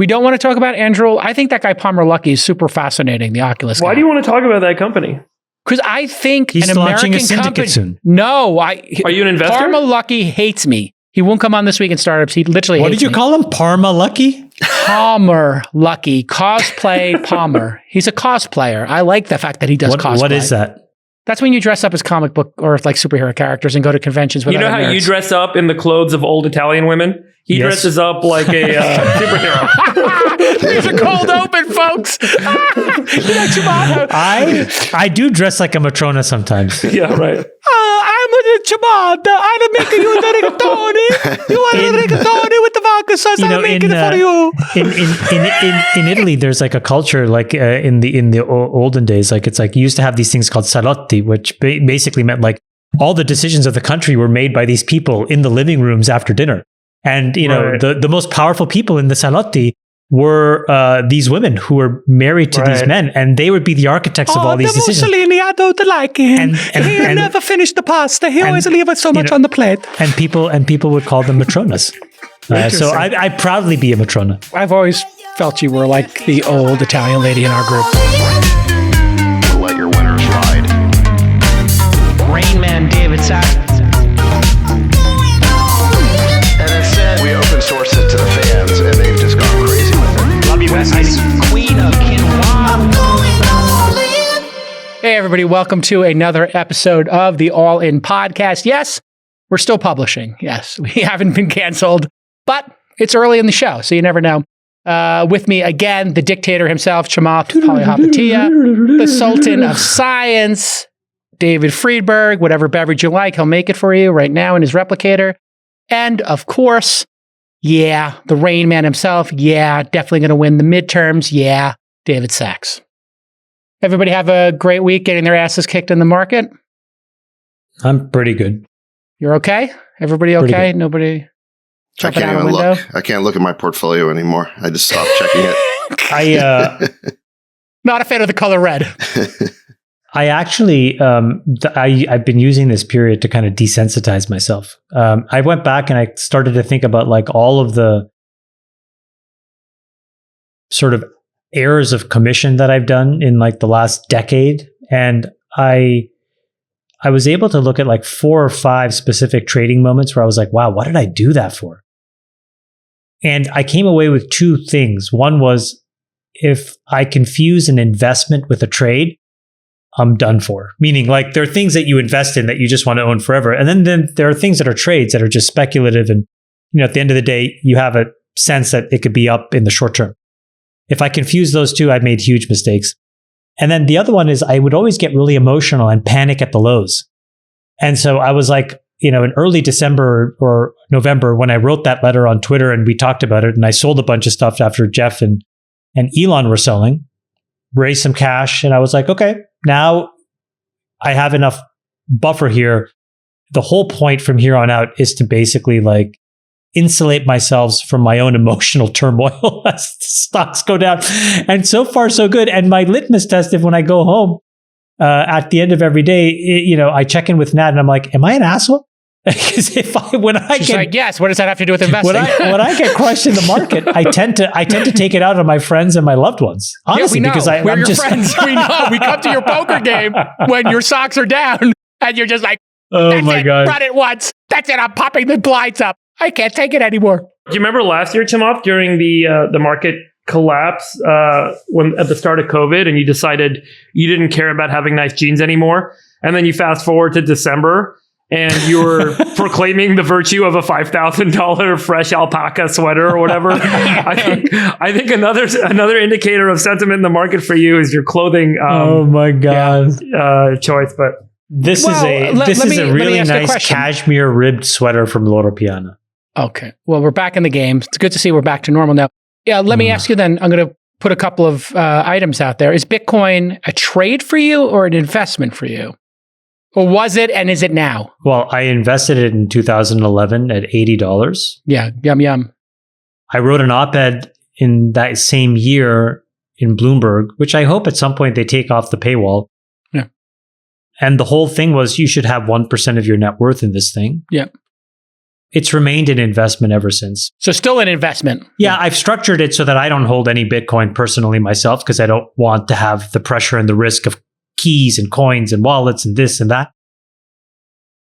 We don't want to talk about Andrew. I think that guy Palmer Luckey is super fascinating, the Oculus guy. Why do you want to talk about that company? Because I think he's an launching American a syndicate company. soon. No, Are you an investor? Palmer Luckey hates me. He won't come on This Week in Startups. He literally What hates did you me. call him? Parma Lucky? Palmer Luckey. Cosplay Palmer. He's a cosplayer. I like the fact that he does cosplay. What is that? That's when you dress up as comic book or like superhero characters and go to conventions with You know other how nerds. you dress up in the clothes of old Italian women? He dresses up like a superhero. There's a cold open, folks. Chamath. I do dress like a Matrona sometimes. Yeah, right. I'm with Chamath. I'm making you the rigatoni. You want the rigatoni with the vodka sauce? I'm making it for you. In Italy, there's like a culture like in the olden days, like it's like you used to have these things called salotti, which basically meant like all the decisions of the country were made by these people in the living rooms after dinner. And, you know, the most powerful people in the salotti were these women who were married to these men, and they would be the architects of all these decisions. Mussolini, I don't like him. He never finished the pasta. He always leaves so much on the plate. And people would call them Matronas. So I proudly be a Matrona. I've always felt you were like the old Italian lady in our group. Let your winners ride. Rain Man David Sack. We open source it to the fans, and they've just gone crazy with it. Love you, besties. Queen of quinoa. Hey, everybody. Welcome to another episode of the All In Podcast. Yes, we're still publishing. Yes, we haven't been canceled, but it's early in the show, so you never know. With me again, the dictator himself, Chamath Palihapitiya, the Sultan of Science, David Friedberg. Whatever beverage you like, he'll make it for you right now in his replicator. And of course, the Rain Man himself. Definitely going to win the midterms. David Sachs. Everybody have a great week getting their asses kicked in the market? I'm pretty good. You're okay? Everybody okay? Nobody jumping out a window? I can't look at my portfolio anymore. I just stopped checking it. Not a fan of the color red. I actually, I've been using this period to kind of desensitize myself. I went back and I started to think about like all of the sort of errors of commission that I've done in like the last decade. And I was able to look at like 4 or 5 specific trading moments where I was like, wow, what did I do that for? And I came away with 2 things. One was if I confuse an investment with a trade, I'm done for. Meaning like there are things that you invest in that you just want to own forever. And then there are things that are trades that are just speculative. And, you know, at the end of the day, you have a sense that it could be up in the short term. If I confuse those 2, I've made huge mistakes. And then the other one is I would always get really emotional and panic at the lows. And so I was like, you know, in early December or November, when I wrote that letter on Twitter and we talked about it, and I sold a bunch of stuff after Jeff and Elon were selling, raised some cash. And I was like, okay, now I have enough buffer here. The whole point from here on out is to basically like insulate myself from my own emotional turmoil as stocks go down. And so far, so good. And my litmus test, if when I go home at the end of every day, I check in with Nat and I'm like, am I an asshole? Because She's like, yes. What does that have to do with investing? When I get crushed in the market, I tend to take it out on my friends and my loved ones. Honestly, we know. because we're I'm your just friends. We know. We come to your poker game when your socks are down, and you're just like, oh my god, run it once. That's it. I'm popping the blinds up. I can't take it anymore. Do you remember last year, Chamath, during the market collapse when at the start of COVID, and you decided you didn't care about having nice jeans anymore, and then you fast forward to December. And you were proclaiming the virtue of a $5,000 fresh alpaca sweater or whatever. I think another indicator of sentiment in the market for you is your clothing. Oh my god, choice. But this is a really nice cashmere ribbed sweater from Loro Piana. Okay, well we're back in the game. It's good to see we're back to normal now. Yeah, let me ask you then. I'm going to put a couple of items out there. Is Bitcoin a trade for you or an investment for you? Or was it, and is it now? Well, I invested it in 2011 at $80. Yeah, yum. I wrote an op-ed in that same year in Bloomberg, which I hope at some point they take off the paywall. Yeah. And the whole thing was you should have 1% of your net worth in this thing. Yeah. it's remained an investment ever since. So still an investment. Yeah, I've structured it so that I don't hold any Bitcoin personally myself because I don't want to have the pressure and the risk of keys and coins and wallets and this and that.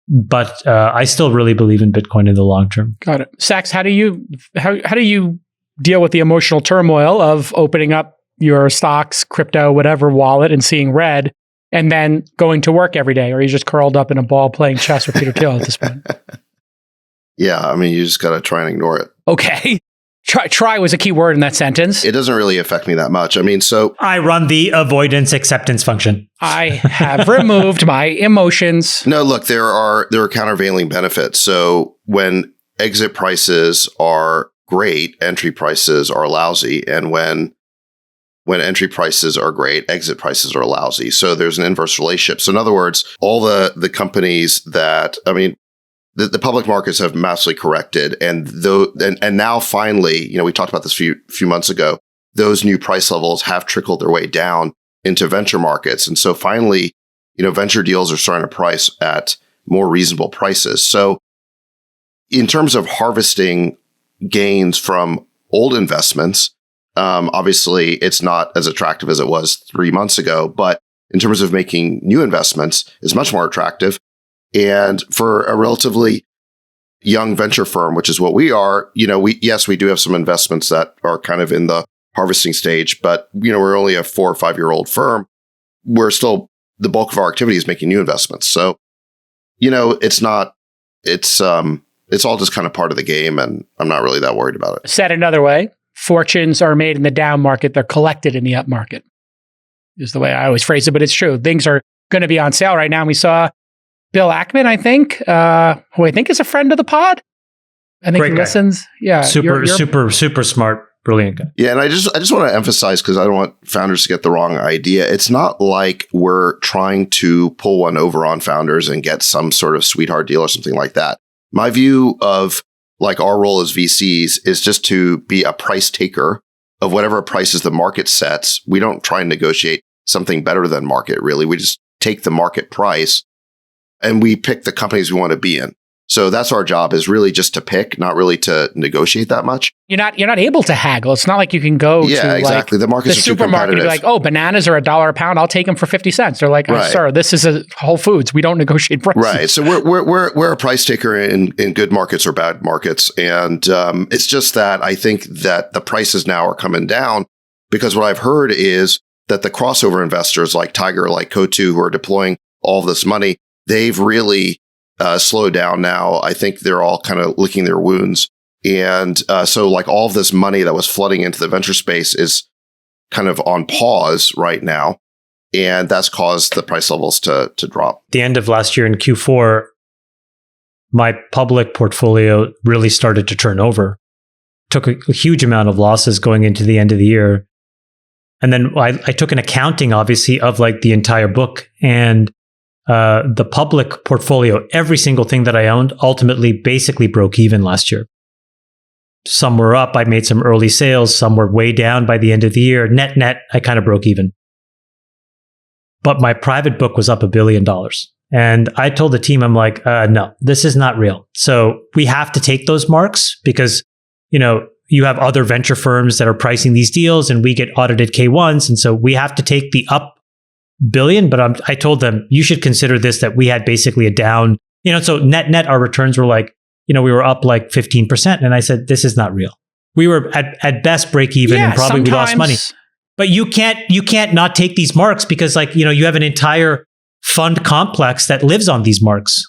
But I still really believe in Bitcoin in the long term. Got it. Sax, how do you deal with the emotional turmoil of opening up your stocks, crypto, whatever wallet and seeing red, and then going to work every day? Or are you just curled up in a ball playing chess with Peter Thiel at this point? Yeah, I mean, you just got to try and ignore it. Okay. Try was a key word in that sentence. It doesn't really affect me that much. I mean, so I run the avoidance acceptance function. I have removed my emotions. No, look, there are countervailing benefits. So when exit prices are great, entry prices are lousy, and when entry prices are great, exit prices are lousy. So there's an inverse relationship. So in other words, all the companies that, I mean, the public markets have massively corrected, and now finally, we talked about this a few months ago. Those new price levels have trickled their way down into venture markets, and so finally, venture deals are starting to price at more reasonable prices. So, in terms of harvesting gains from old investments, obviously it's not as attractive as it was 3 months ago. But in terms of making new investments, it's much more attractive. And for a relatively young venture firm, which is what we are, we do have some investments that are kind of in the harvesting stage, but we're only a 4 or 5 year old firm. We're still, the bulk of our activity is making new investments. So, it's all just kind of part of the game, and I'm not really that worried about it. Said another way, fortunes are made in the down market, they're collected in the up market, is the way I always phrase it, but it's true. Things are going to be on sale right now. And we saw Bill Ackman, I think, who I think is a friend of the pod. I think Great he guy. listens. Yeah. Super smart, brilliant guy. Yeah. And I just want to emphasize, because I don't want founders to get the wrong idea. It's not like we're trying to pull one over on founders and get some sort of sweetheart deal or something like that. My view of our role as VCs is just to be a price taker of whatever prices the market sets. We don't try and negotiate something better than market, really. We just take the market price and we pick the companies we want to be in. So that's our job, is really just to pick, not really to negotiate that much. You're not able to haggle. It's not like you can go to exactly. The markets the are too supermarket and be competitive. like, oh, bananas are $1 a pound. I'll take them for 50 cents. They're like, Right. sir, this is a Whole Foods. We don't negotiate prices. Right. So we're a price taker in good markets or bad markets. And it's just that I think that the prices now are coming down, because what I've heard is that the crossover investors like Tiger, like Coatue, who are deploying all of this money, they've really slowed down now. I think they're all kind of licking their wounds. And so all of this money that was flooding into the venture space is kind of on pause right now. And that's caused the price levels to drop. The end of last year in Q4, my public portfolio really started to turn over. Took a huge amount of losses going into the end of the year. And then I took an accounting, obviously, of the entire book, and the public portfolio, every single thing that I owned, ultimately basically broke even last year. Some were up. I made some early sales. Some were way down by the end of the year. Net, I kind of broke even. But my private book was up $1 billion. And I told the team, I'm like, no, this is not real. So we have to take those marks, because, you have other venture firms that are pricing these deals, and we get audited K1s. And so we have to take the up billion. But I told them, you should consider this, that we had basically a down, so net, our returns were we were up 15%. And I said, this is not real. We were at best break even, and probably we lost money. But you can't not take these marks, because you have an entire fund complex that lives on these marks.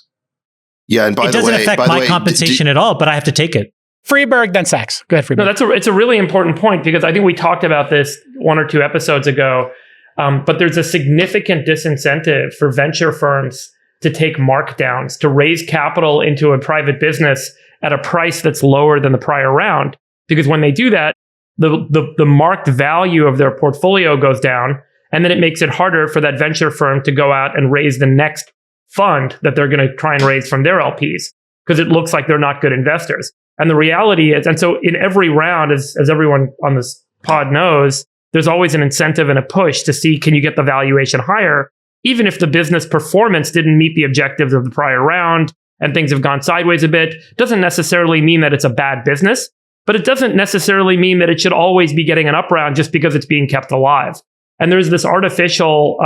Yeah, and it doesn't affect my compensation at all, but I have to take it. Freeberg, then Sachs. Go ahead, Freeberg. No, it's a really important point, because I think we talked about this 1 or 2 episodes ago. But there's a significant disincentive for venture firms to take markdowns, to raise capital into a private business at a price that's lower than the prior round. Because when they do that, the marked value of their portfolio goes down, and then it makes it harder for that venture firm to go out and raise the next fund that they're going to try and raise from their LPs, because it looks like they're not good investors. And the reality is, and so in every round, as everyone on this pod knows, there's always an incentive and a push to see, can you get the valuation higher, even if the business performance didn't meet the objectives of the prior round, and things have gone sideways a bit, doesn't necessarily mean that it's a bad business, but it doesn't necessarily mean that it should always be getting an up round just because it's being kept alive. And there's this artificial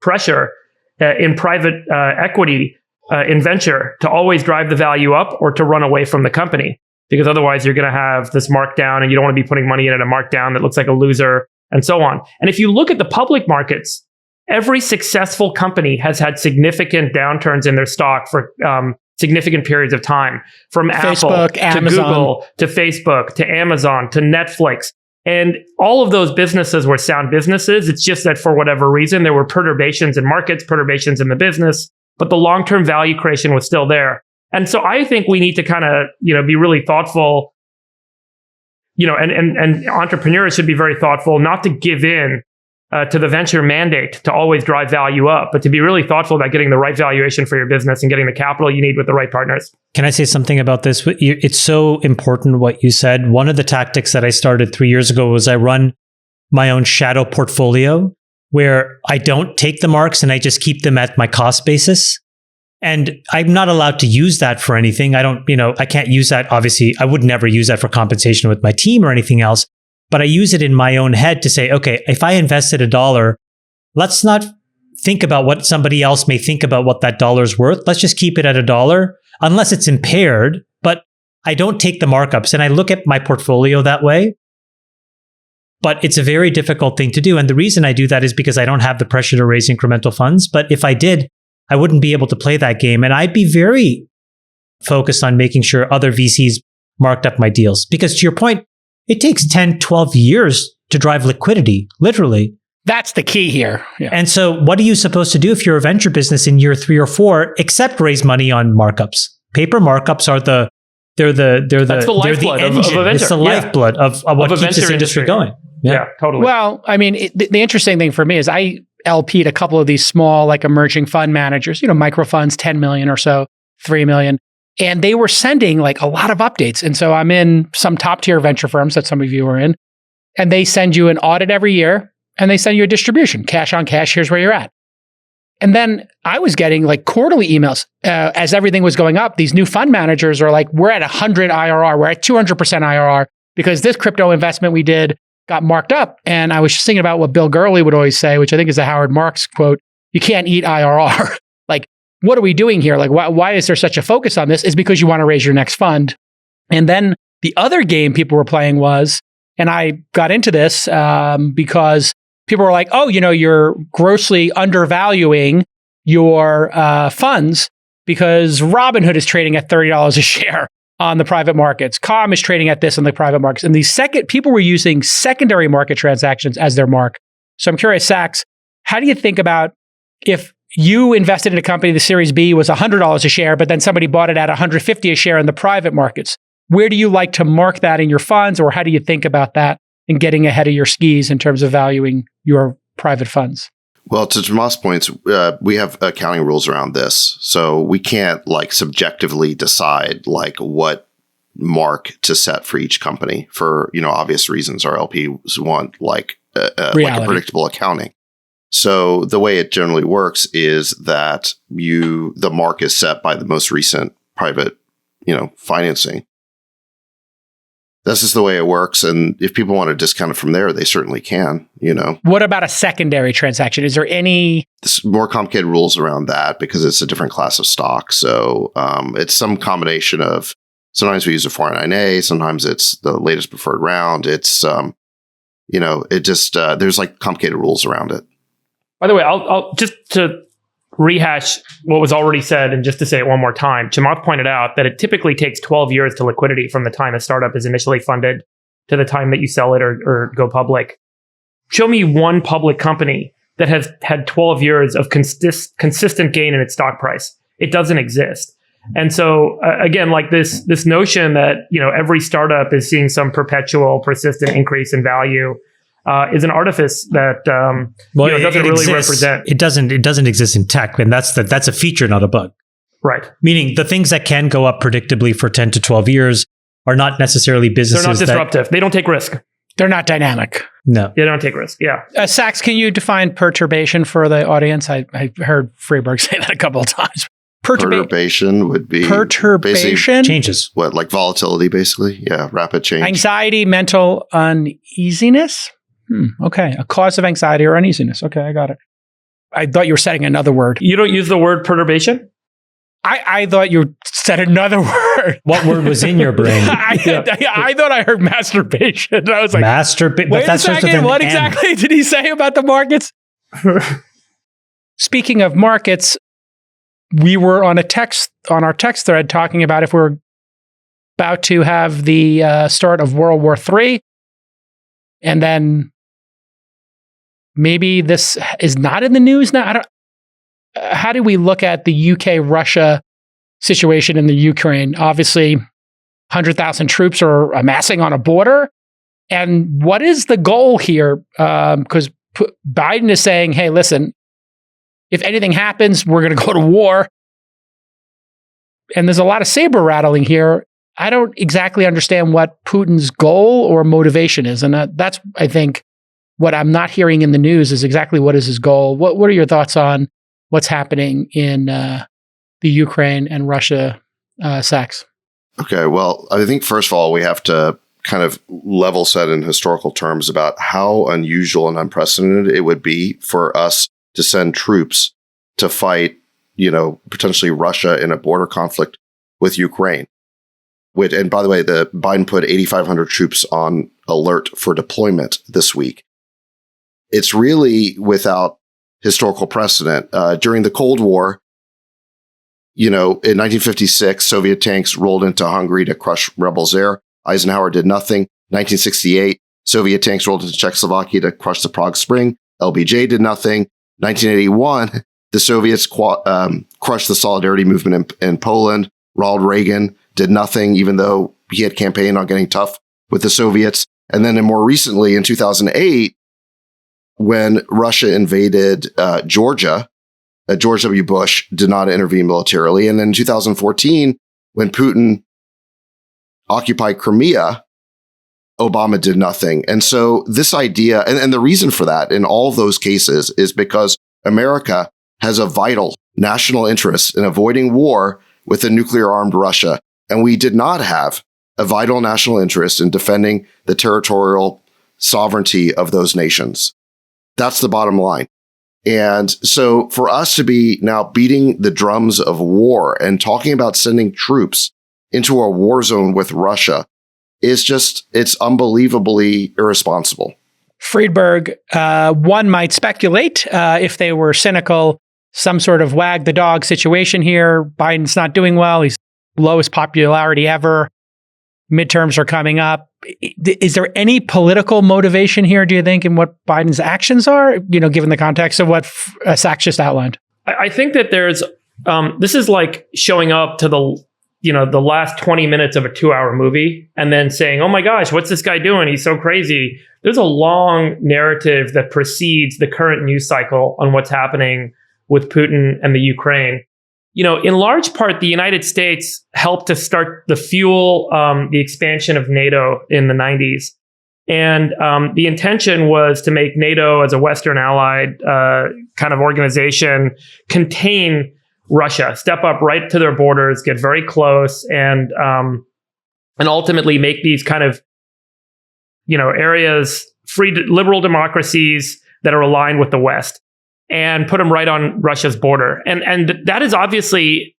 pressure in private equity in venture to always drive the value up or to run away from the company, because otherwise you're going to have this markdown and you don't want to be putting money in at a markdown that looks like a loser and so on. And if you look at the public markets, every successful company has had significant downturns in their stock for significant periods of time, from Facebook, Apple to Google to Facebook to Amazon to Netflix. And all of those businesses were sound businesses. It's just that for whatever reason, there were perturbations in markets, perturbations in the business, but the long-term value creation was still there. And so I think we need to kind of, be really thoughtful, and entrepreneurs should be very thoughtful not to give in to the venture mandate to always drive value up, but to be really thoughtful about getting the right valuation for your business and getting the capital you need with the right partners. Can I say something about this? It's so important what you said. One of the tactics that I started 3 years ago was I run my own shadow portfolio where I don't take the marks and I just keep them at my cost basis. And I'm not allowed to use that for anything. I can't use that. Obviously, I would never use that for compensation with my team or anything else. But I use it in my own head to say, okay, if I invested $1, let's not think about what somebody else may think about what that dollar's worth. Let's just keep it at $1 unless it's impaired. But I don't take the markups, and I look at my portfolio that way. But it's a very difficult thing to do. And the reason I do that is because I don't have the pressure to raise incremental funds. But if I did, I wouldn't be able to play that game. And I'd be very focused on making sure other VCs marked up my deals. Because to your point, it takes 10, 12 years to drive liquidity, literally. That's the key here. Yeah. And so what are you supposed to do if you're a venture business in year 3 or 4, except raise money on markups? Paper markups are the lifeblood of a venture. It's the lifeblood of what keeps this industry going. Yeah, totally. Well, I mean, the interesting thing for me is I LP'd a couple of these small, like emerging fund managers, micro funds, 10 million or so, 3 million. And they were sending like a lot of updates. And so I'm in some top tier venture firms that some of you are in, and they send you an audit every year and they send you a distribution, cash on cash, here's where you're at. And then I was getting like quarterly emails as everything was going up. These new fund managers are like, we're at 100 IRR, we're at 200% IRR because this crypto investment we did got marked up. And I was just thinking about what Bill Gurley would always say, which I think is a Howard Marks quote, you can't eat IRR. Like, what are we doing here? Like, why is there such a focus on this? Is because you want to raise your next fund. And then the other game people were playing was, and I got into this because people were like, oh, you're grossly undervaluing your funds because Robinhood is trading at $30 a share on the private markets. Calm is trading at this on the private markets. And people were using secondary market transactions as their mark. So I'm curious, Sachs, how do you think about if you invested in a company, the Series B was $100 a share, but then somebody bought it at $150 a share in the private markets? Where do you like to mark that in your funds, or how do you think about that and getting ahead of your skis in terms of valuing your private funds? Well, to Chamath's points, we have accounting rules around this. So we can't subjectively decide what mark to set for each company for, obvious reasons. Our LPs want a predictable accounting. So the way it generally works is that the mark is set by the most recent private, financing. This is the way it works. And if people want to discount it from there, they certainly can, What about a secondary transaction? Is there any... There's more complicated rules around that because it's a different class of stock. So it's some combination of, sometimes we use a 409A, sometimes it's the latest preferred round. It's, there's complicated rules around it. By the way, I'll just to rehash what was already said, and just to say it one more time, Chamath pointed out that it typically takes 12 years to liquidity from the time a startup is initially funded to the time that you sell it or go public. Show me one public company that has had 12 years of consistent gain in its stock price. It doesn't exist. And so again, this notion that every startup is seeing some perpetual, persistent increase in value is an artifice that doesn't really represent. It doesn't exist in tech, and that's a feature, not a bug. Right. Meaning the things that can go up predictably for 10 to 12 years are not neccerely businesses. They're not disruptive. They don't take risk. They're not dynamic. No. They don't take risk. Yeah. Sachs, can you define perturbation for the audience? I heard Freeberg say that a couple of times. Perturbation would be perturbation Changes. what, like volatility, basically? Yeah, rapid change. anxiety, mental uneasiness. Okay, a cause of anxiety or uneasiness. Okay, I got it. I thought you were setting another word. You don't use the word perturbation? I thought you said another word. What word was in your brain? I thought I heard masturbation. I was like, Masturbate. wait a second. What exactly did he say about the markets? Speaking of markets, we were on our text thread talking about if we're about to have the start of World War III, and then maybe this is not in the news now. How do we look at the UK-Russia situation in the Ukraine? Obviously, 100,000 troops are amassing on a border. And what is the goal here? Because Biden is saying, hey, listen, if anything happens, we're going to go to war. And there's a lot of saber rattling here. I don't exactly understand what Putin's goal or motivation is. And that's, I think, what I'm not hearing in the news is exactly what is his goal. What are your thoughts on what's happening in the Ukraine and Russia sacs? Okay, well, I think first of all, we have to kind of level set in historical terms about how unusual and unprecedented it would be for us to send troops to fight, potentially Russia in a border conflict with Ukraine. And by the way, the Biden put 8,500 troops on alert for deployment this week. It's really without historical precedent. During the Cold War, in 1956, Soviet tanks rolled into Hungary to crush rebels there. Eisenhower did nothing. 1968, Soviet tanks rolled into Czechoslovakia to crush the Prague Spring. LBJ did nothing. 1981, the Soviets crushed the Solidarity movement in Poland. Ronald Reagan did nothing, even though he had campaigned on getting tough with the Soviets. And then more recently, in 2008, when Russia invaded Georgia, George W. Bush did not intervene militarily. And then in 2014, when Putin occupied Crimea, Obama did nothing. And so this idea, and the reason for that in all of those cases is because America has a vital national interest in avoiding war with a nuclear-armed Russia. And we did not have a vital national interest in defending the territorial sovereignty of those nations. That's the bottom line. And so for us to be now beating the drums of war and talking about sending troops into a war zone with Russia is it's unbelievably irresponsible. Friedberg, one might speculate, if they were cynical, some sort of wag the dog situation here. Biden's not doing well. He's lowest popularity ever. Midterms are coming up. Is there any political motivation here, do you think, in what Biden's actions are, given the context of what Sachs just outlined? I think that there's, this is like showing up to the last 20 minutes of a 2-hour movie and then saying, oh my gosh, what's this guy doing? He's so crazy. There's a long narrative that precedes the current news cycle on what's happening with Putin and the Ukraine. In large part, the United States helped to start the the expansion of NATO in the 90s. And the intention was to make NATO as a Western allied kind of organization contain Russia, step up right to their borders, get very close, and ultimately make these kind of areas free liberal democracies that are aligned with the West, and put them right on Russia's border. And that is obviously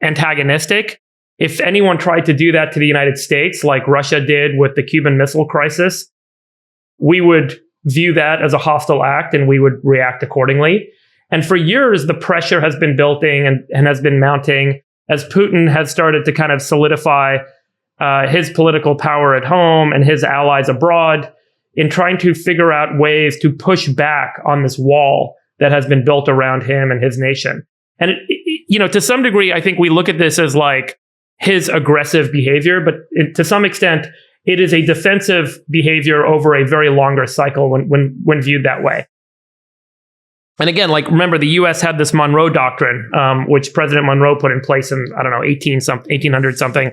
antagonistic. If anyone tried to do that to the United States, like Russia did with the Cuban Missile Crisis, we would view that as a hostile act and we would react accordingly. And for years, the pressure has been building and has been mounting as Putin has started to kind of solidify his political power at home and his allies abroad in trying to figure out ways to push back on this wall that has been built around him and his nation. And, to some degree, I think we look at this as like his aggressive behavior, but to some extent, it is a defensive behavior over a very longer cycle when viewed that way. And again, remember, the U.S. had this Monroe Doctrine, which President Monroe put in place in, 1800 something,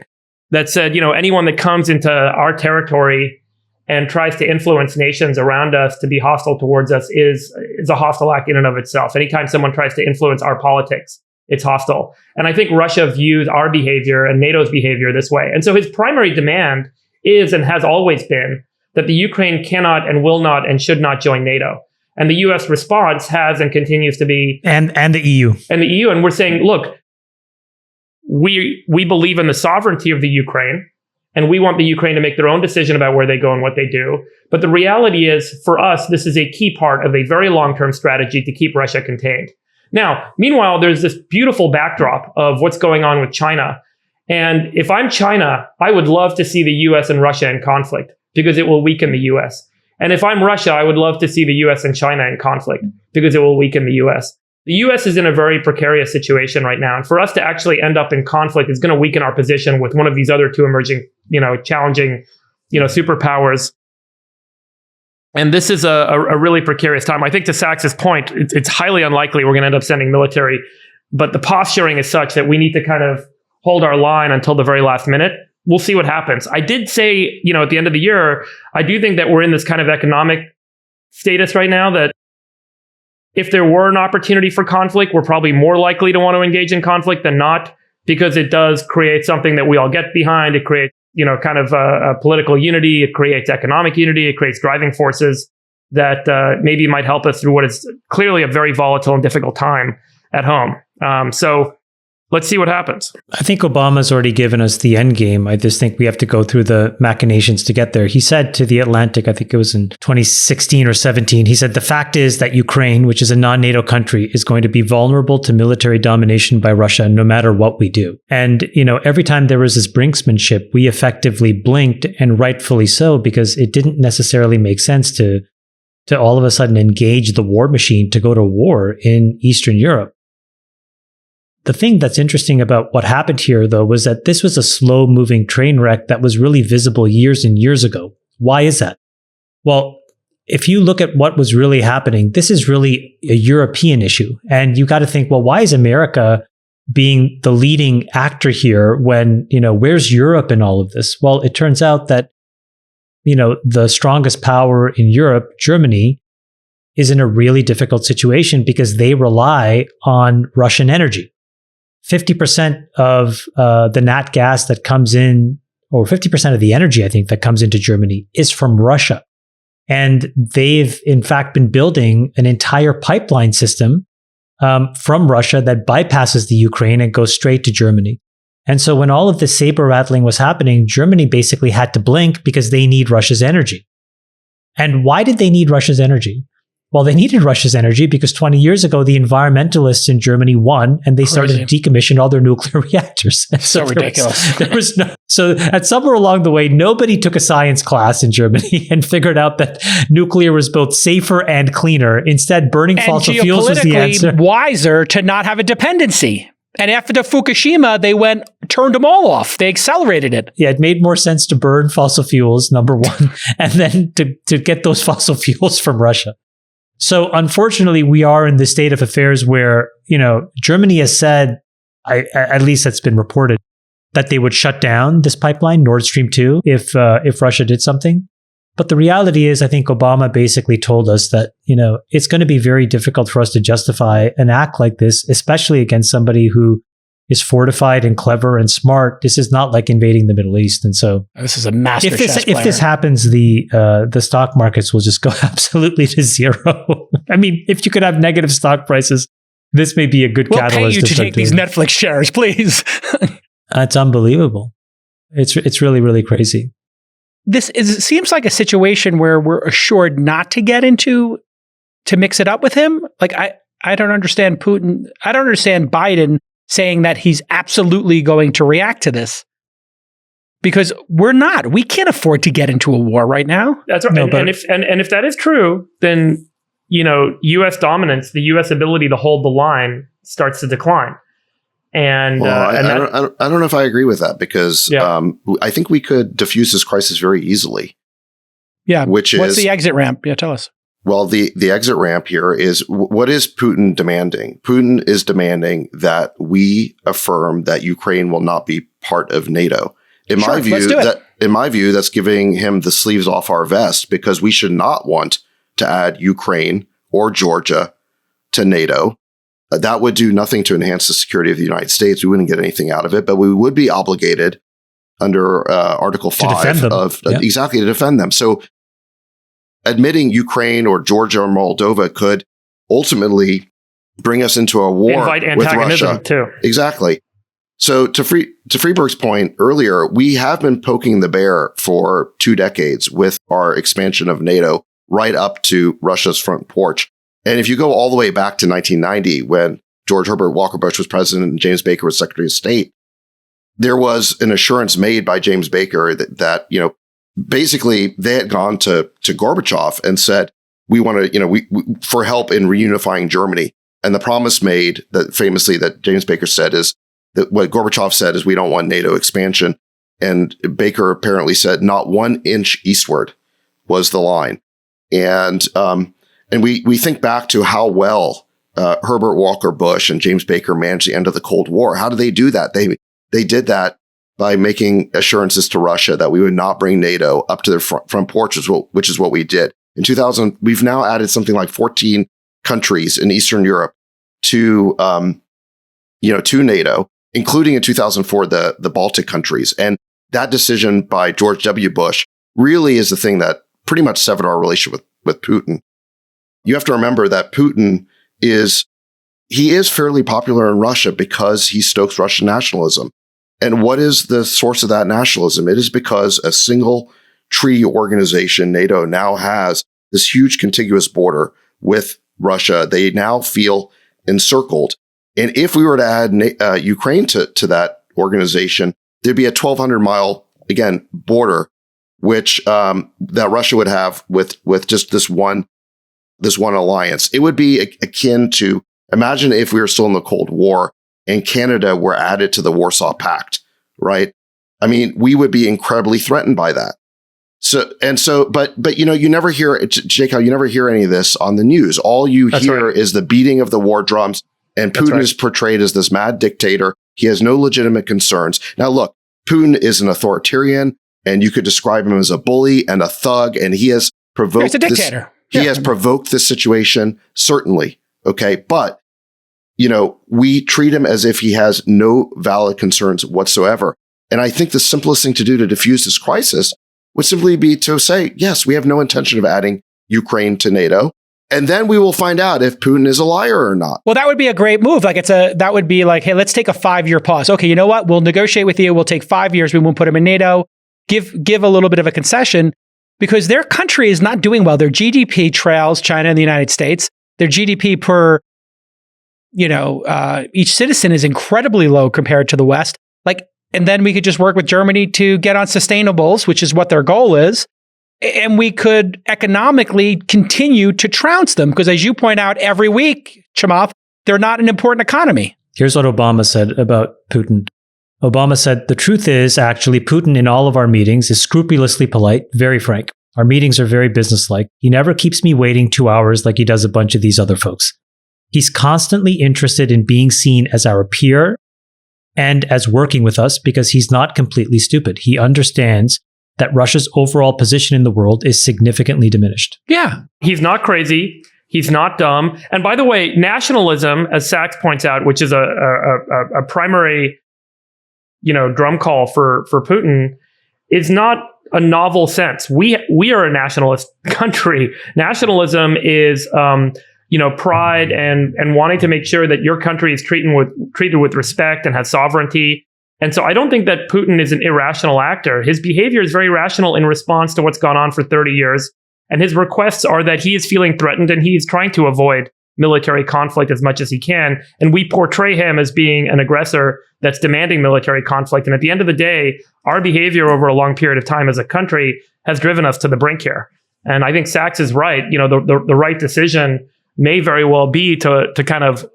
that said, anyone that comes into our territory and tries to influence nations around us to be hostile towards us is a hostile act in and of itself. Anytime someone tries to influence our politics it's hostile. And I think Russia views our behavior and NATO's behavior this way. And so his primary demand is and has always been that the Ukraine cannot and will not and should not join NATO. And the US response has and continues to be... And the EU. And the EU. And we're saying, look, we believe in the sovereignty of the Ukraine, and we want the Ukraine to make their own decision about where they go and what they do. But the reality is, for us, this is a key part of a very long-term strategy to keep Russia contained. Now, meanwhile, there's this beautiful backdrop of what's going on with China. And if I'm China, I would love to see the US and Russia in conflict because it will weaken the US. And if I'm Russia, I would love to see the US and China in conflict because it will weaken the US. The US is in a very precarious situation right now. And for us to actually end up in conflict is going to weaken our position with one of these other two emerging, challenging, superpowers. And this is a really precarious time. I think to Sachs's point, it's highly unlikely we're going to end up sending military, but the posturing is such that we need to kind of hold our line until the very last minute. We'll see what happens. I did say, at the end of the year, I do think that we're in this kind of economic status right now that if there were an opportunity for conflict, we're probably more likely to want to engage in conflict than not, because it does create something that we all get behind. It creates kind of a political unity. It creates economic unity. It creates driving forces that maybe might help us through what is clearly a very volatile and difficult time at home. So let's see what happens. I think Obama's already given us the end game. I just think we have to go through the machinations to get there. He said to The Atlantic, I think it was in 2016 or 17, he said, the fact is that Ukraine, which is a non-NATO country, is going to be vulnerable to military domination by Russia no matter what we do. And, every time there was this brinksmanship, we effectively blinked, and rightfully so, because it didn't necessarily make sense to all of a sudden engage the war machine to go to war in Eastern Europe. The thing that's interesting about what happened here, though, was that this was a slow-moving train wreck that was really visible years and years ago. Why is that? Well, if you look at what was really happening, this is really a European issue. And you got to think, well, why is America being the leading actor here when, where's Europe in all of this? Well, it turns out that, the strongest power in Europe, Germany, is in a really difficult situation because they rely on Russian energy. 50% of the nat gas that comes in, or 50% of the energy, I think, that comes into Germany is from Russia. And they've, in fact, been building an entire pipeline system from Russia that bypasses the Ukraine and goes straight to Germany. And so when all of this saber rattling was happening, Germany basically had to blink because they need Russia's energy. And why did they need Russia's energy? Well, they needed Russia's energy because 20 years ago, the environmentalists in Germany won and they started to decommission all their nuclear reactors. So ridiculous. So at somewhere along the way, nobody took a science class in Germany and figured out that nuclear was both safer and cleaner. Instead, burning fossil fuels was the answer. Wiser to not have a dependency. And after the Fukushima, they turned them all off. They accelerated it. Yeah, it made more sense to burn fossil fuels, number one, and then to get those fossil fuels from Russia. So unfortunately, we are in this state of affairs where, Germany has said, at least that's been reported, that they would shut down this pipeline, Nord Stream 2, if Russia did something. But the reality is, I think Obama basically told us that, it's going to be very difficult for us to justify an act like this, especially against somebody who is fortified and clever and smart. This is not like invading the Middle East. And so this is a master chess player. If this happens, the stock markets will just go absolutely to zero. I mean, if you could have negative stock prices, this may be a good catalyst. We'll pay you to take these Netflix shares, please. It's unbelievable. It's really, really crazy. It seems like a situation where we're assured not to get into, to mix it up with him. Like, I don't understand Putin. I don't understand Biden saying that he's absolutely going to react to this. Because we're not. We can't afford to get into a war right now. That's right. No, and if that is true, then, U.S. dominance, the U.S. ability to hold the line starts to decline. And, I don't know if I agree with that because I think we could diffuse this crisis very easily. Yeah. What's the exit ramp? Yeah, tell us. Well, the exit ramp here is, what is Putin demanding? Putin is demanding that we affirm that Ukraine will not be part of NATO. In my view, that's giving him the sleeves off our vest because we should not want to add Ukraine or Georgia to NATO. That would do nothing to enhance the security of the United States. We wouldn't get anything out of it, but we would be obligated under Article 5 exactly to defend them. So admitting Ukraine or Georgia or Moldova could ultimately bring us into a war with Russia. Too. Exactly. So to Freeberg's point earlier, we have been poking the bear for 2 decades with our expansion of NATO right up to Russia's front porch. And if you go all the way back to 1990, when George Herbert Walker Bush was president and James Baker was Secretary of State, there was an assurance made by James Baker that basically they had gone to Gorbachev and said, we want to, we for help in reunifying Germany. And the promise made that famously that James Baker said is that what Gorbachev said is we don't want NATO expansion. And Baker apparently said not 1 inch eastward was the line. And we think back to how well Herbert Walker Bush and James Baker managed the end of the Cold War. How did they do that? They did that by making assurances to Russia that we would not bring NATO up to their front porch, which is what we did. In 2000, we've now added something like 14 countries in Eastern Europe to NATO, including in 2004 the Baltic countries. And that decision by George W. Bush really is the thing that pretty much severed our relationship with Putin. You have to remember that Putin is fairly popular in Russia because he stokes Russian nationalism. And what is the source of that nationalism? It is because a single treaty organization, NATO, now has this huge contiguous border with Russia. They now feel encircled. And if we were to add Ukraine to that organization, there'd be a 1,200-mile, again, border, which that Russia would have with just this one alliance. It would be akin to, imagine if we were still in the Cold War and Canada were added to the Warsaw Pact, right? I mean, we would be incredibly threatened by that. But you never hear, Jake, you never hear any of this on the news. All you hear is the beating of the war drums, and Putin is portrayed as this mad dictator. He has no legitimate concerns. Now, look, Putin is an authoritarian, and you could describe him as a bully and a thug, and he has provoked He's a dictator. He has provoked this situation, certainly. Okay. But, we treat him as if he has no valid concerns whatsoever. And I think the simplest thing to do to diffuse this crisis would simply be to say, yes, we have no intention of adding Ukraine to NATO. And then we will find out if Putin is a liar or not. Well, that would be a great move. That would be like, hey, let's take a 5-year pause. Okay, you know what? We'll negotiate with you. We'll take 5 years. We won't put him in NATO. Give a little bit of a concession because their country is not doing well. Their GDP trails China and the United States. Their GDP per, each citizen is incredibly low compared to the West. And then we could just work with Germany to get on sustainables, which is what their goal is. And we could economically continue to trounce them because, as you point out every week, Chamath, they're not an important economy. Here's what Obama said about Putin. Obama said, the truth is, actually, Putin in all of our meetings is scrupulously polite, very frank. Our meetings are very businesslike. He never keeps me waiting 2 hours like he does a bunch of these other folks. He's constantly interested in being seen as our peer and as working with us because he's not completely stupid. He understands that Russia's overall position in the world is significantly diminished. Yeah. He's not crazy. He's not dumb. And by the way, nationalism, as Sachs points out, which is a primary, drum call for Putin, is not a novel sense. We are a nationalist country. Nationalism is, pride and wanting to make sure that your country is treated with respect and has sovereignty. And so I don't think that Putin is an irrational actor. His behavior is very rational in response to what's gone on for 30 years. And his requests are that he is feeling threatened and he is trying to avoid military conflict as much as he can. And we portray him as being an aggressor that's demanding military conflict. And at the end of the day, our behavior over a long period of time as a country has driven us to the brink here. And I think Sachs is right. The right decision may very well be to kind of,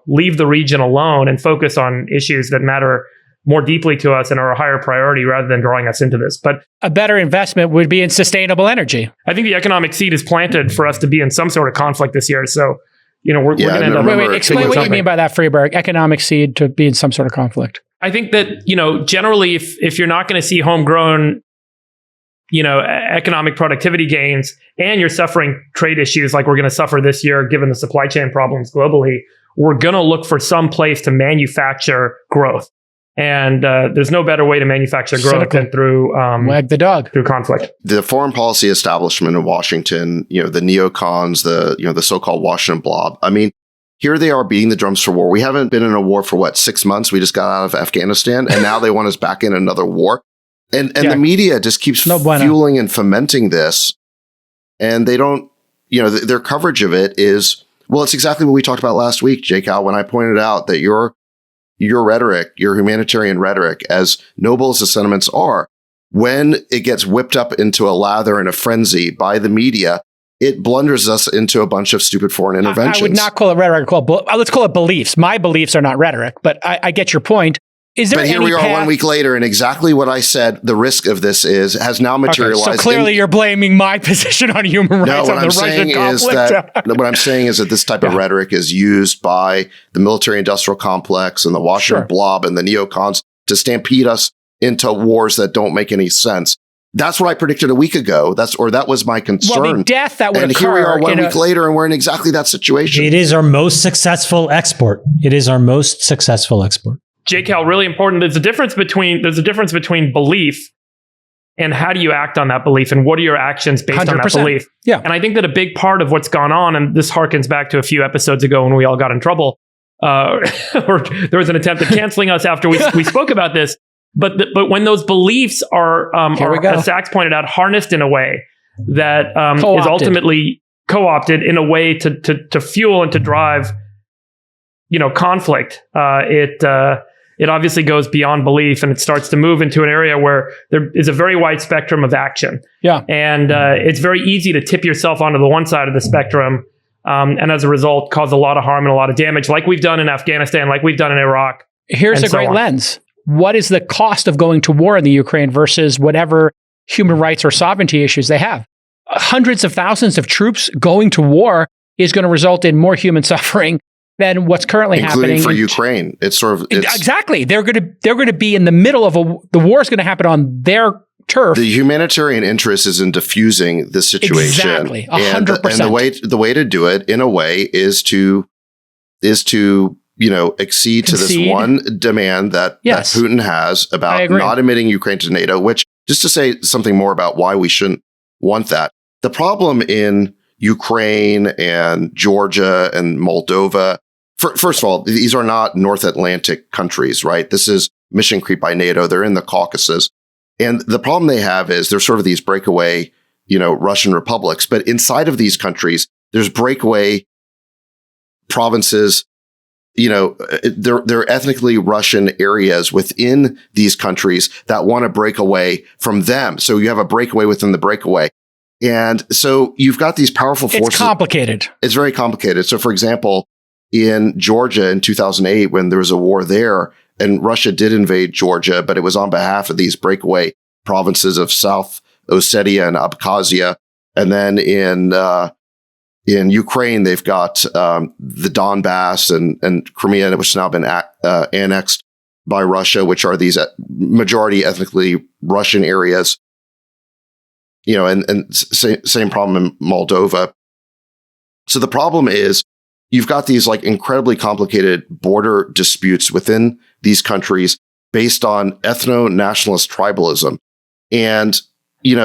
leave the region alone and focus on issues that matter more deeply to us and are a higher priority rather than drawing us into this. But a better investment would be in sustainable energy. I think the economic seed is planted for us to be in some sort of conflict this year. So, we're going to end up... Wait, explain what you mean by that, Freeberg. Economic seed to be in some sort of conflict. I think that, generally, if you're not going to see homegrown, economic productivity gains and you're suffering trade issues like we're going to suffer this year, given the supply chain problems globally, we're going to look for some place to manufacture growth. And there's no better way to manufacture growth than through wag the dog, through conflict. The foreign policy establishment in Washington, the neocons, the so-called Washington blob. I mean, here they are beating the drums for war. We haven't been in a war for 6 months. We just got out of Afghanistan, and now they want us back in another war. And the media just keeps fueling and fomenting this, and they don't. Their coverage of it is, well, it's exactly what we talked about last week, Jake Al, when I pointed out that your rhetoric, your humanitarian rhetoric, as noble as the sentiments are, when it gets whipped up into a lather and a frenzy by the media, it blunders us into a bunch of stupid foreign interventions. I would not call it rhetoric. Let's call it beliefs. My beliefs are not rhetoric, but I get your point. But here we are 1 week later, and exactly what I said the risk of this has now materialized. Okay, so clearly you're blaming my position on human rights on the Russian conflict. What I'm saying is that this type of rhetoric is used by the military-industrial complex and the Washington blob and the neocons to stampede us into wars that don't make any sense. That's what I predicted a week ago. That was my concern. Well, the death that would occur. And here we are 1 week later, and we're in exactly that situation. It is our most successful export. Jake Al, really important. There's a difference between belief and how do you act on that belief, and what are your actions based 100%. On that belief. Yeah. And I think that a big part of what's gone on, and this harkens back to a few episodes ago when we all got in trouble, or there was an attempt at canceling us after we spoke about this. But when those beliefs are as Sachs pointed out, harnessed in a way that is ultimately co-opted in a way to fuel and to drive, conflict, it obviously goes beyond belief, and it starts to move into an area where there is a very wide spectrum of action. Yeah. And it's very easy to tip yourself onto the one side of the spectrum, and as a result, cause a lot of harm and a lot of damage, like we've done in Afghanistan, like we've done in Iraq. Here's a great lens. What is the cost of going to war in the Ukraine versus whatever human rights or sovereignty issues they have? Hundreds of thousands of troops going to war is going to result in more human suffering than what's currently happening for Ukraine. Exactly. They're going to be in the middle of the war is going to happen on their turf. The humanitarian interest is in diffusing this situation. Exactly. 100%. And the way to do it, in a way, is to accede to this one demand that Putin has about not admitting Ukraine to NATO, which, just to say something more about why we shouldn't want that. The problem in Ukraine and Georgia and Moldova, first of all, these are not North Atlantic countries, right? This is mission creep by NATO. They're in the Caucasus. And the problem they have is they're sort of these breakaway, Russian republics. But inside of these countries, there's breakaway provinces. They're ethnically Russian areas within these countries that want to break away from them. So you have a breakaway within the breakaway. And so you've got these powerful forces. It's complicated. It's very complicated. So, for example, in Georgia in 2008, when there was a war there, and Russia did invade Georgia, but it was on behalf of these breakaway provinces of South Ossetia and Abkhazia. And then in Ukraine, they've got the Donbass and Crimea, which has now been annexed by Russia, which are these majority ethnically Russian areas. And same problem in Moldova. So the problem is you've got these incredibly complicated border disputes within these countries based on ethno-nationalist tribalism. And,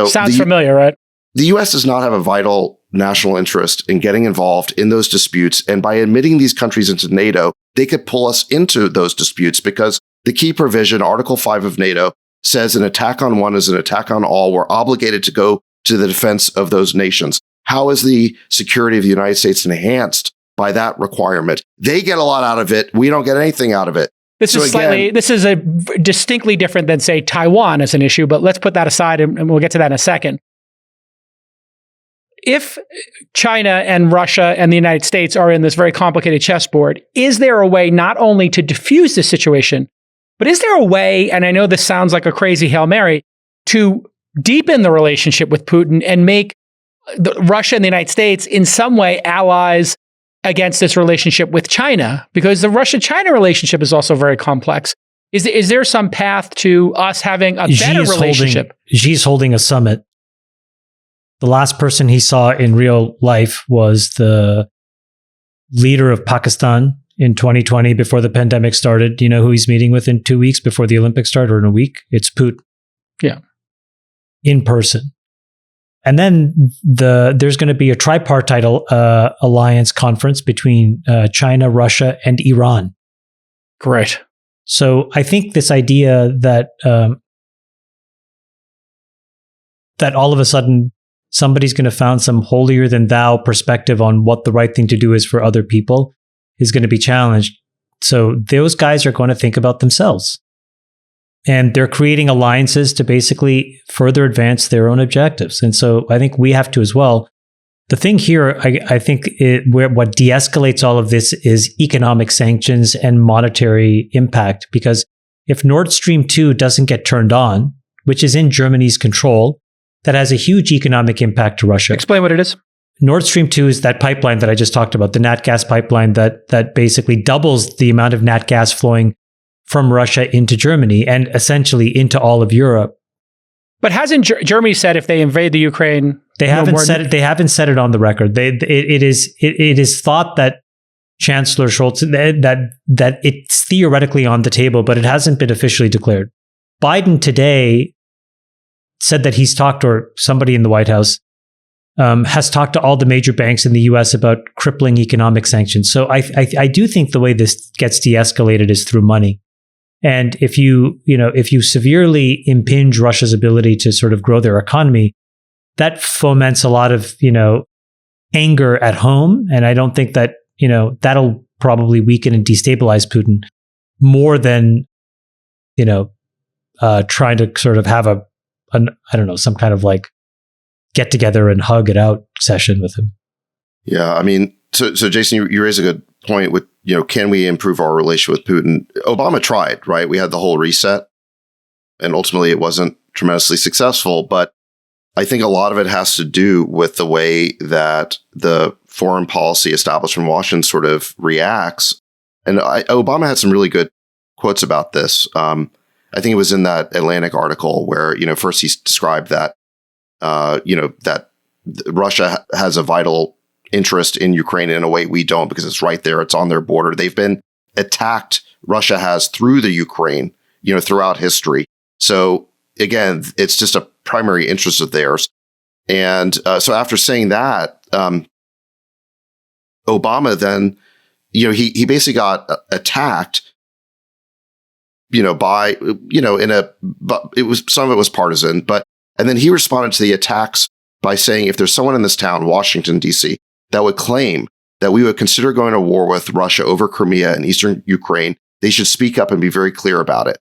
sounds familiar, right? The U.S. does not have a vital national interest in getting involved in those disputes. And by admitting these countries into NATO, they could pull us into those disputes because the key provision, Article 5 of NATO, says an attack on one is an attack on all. We're obligated to go to the defense of those nations. How is the security of the United States enhanced by that requirement? They get a lot out of it. We don't get anything out of it. This is a distinctly different than, say, Taiwan as an issue, but let's put that aside and we'll get to that in a second. If China and Russia and the United States are in this very complicated chessboard, is there a way not only to diffuse this situation, but is there a way, and I know this sounds like a crazy Hail Mary, to deepen the relationship with Putin and make Russia and the United States in some way allies against this relationship with China? Because the Russia-China relationship is also very complex. Is there some path to us having a better relationship? Xi's holding a summit. The last person he saw in real life was the leader of Pakistan in 2020 before the pandemic started. You know who he's meeting with in 2 weeks before the Olympics start, or in a week? It's Putin. Yeah. In person. And then there's going to be a tripartite alliance conference between China, Russia, and Iran. Great. So I think this idea that that all of a sudden somebody's going to found some holier than thou perspective on what the right thing to do is for other people is going to be challenged. So those guys are going to think about themselves. And they're creating alliances to basically further advance their own objectives. And so I think we have to as well. The thing here, I think what de-escalates all of this is economic sanctions and monetary impact. Because if Nord Stream 2 doesn't get turned on, which is in Germany's control, that has a huge economic impact to Russia. Explain what it is. Nord Stream 2 is that pipeline that I just talked about, the nat gas pipeline that basically doubles the amount of nat gas flowing from Russia into Germany and essentially into all of Europe. But hasn't Germany said if they invade the Ukraine, they haven't said it. They haven't said it on the record. It is thought that Chancellor Scholz that it's theoretically on the table, but it hasn't been officially declared. Biden today said that he's talked, or somebody in the White House has talked to all the major banks in the U.S. about crippling economic sanctions. So I do think the way this gets de-escalated is through money. And if you severely impinge Russia's ability to sort of grow their economy, that foments a lot of, anger at home. And I don't think that, that'll probably weaken and destabilize Putin more than, trying to sort of have some kind of like get together and hug it out session with him. Yeah. I mean, so Jason, you raise a good point with, can we improve our relation with Putin? Obama tried, right? We had the whole reset and ultimately it wasn't tremendously successful, but I think a lot of it has to do with the way that the foreign policy establishment in Washington sort of reacts. And Obama had some really good quotes about this. I think it was in that Atlantic article where, first he described that, that Russia has a vital interest in Ukraine in a way we don't, because it's right there. It's on their border. They've been attacked. Russia has through the Ukraine, throughout history. So again, it's just a primary interest of theirs. And so after saying that, Obama then, he basically got attacked, by, but it was, some of it was partisan, and then he responded to the attacks by saying, if there's someone in this town, Washington, D.C., that would claim that we would consider going to war with Russia over Crimea and eastern Ukraine, they should speak up and be very clear about it.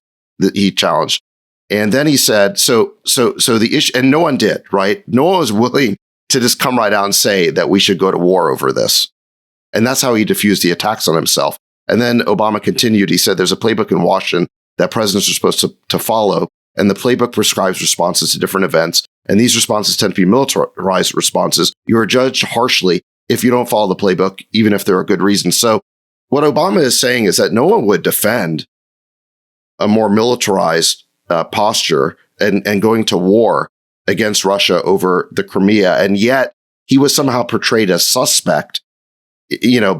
He challenged. And then he said, so the issue, and no one did, right? No one was willing to just come right out and say that we should go to war over this. And that's how he diffused the attacks on himself. And then Obama continued. He said, there's a playbook in Washington that presidents are supposed to follow. And the playbook prescribes responses to different events. And these responses tend to be militarized responses. You are judged harshly if you don't follow the playbook, even if there are good reasons. So what Obama is saying is that no one would defend a more militarized posture and going to war against Russia over the Crimea. And yet he was somehow portrayed as suspect,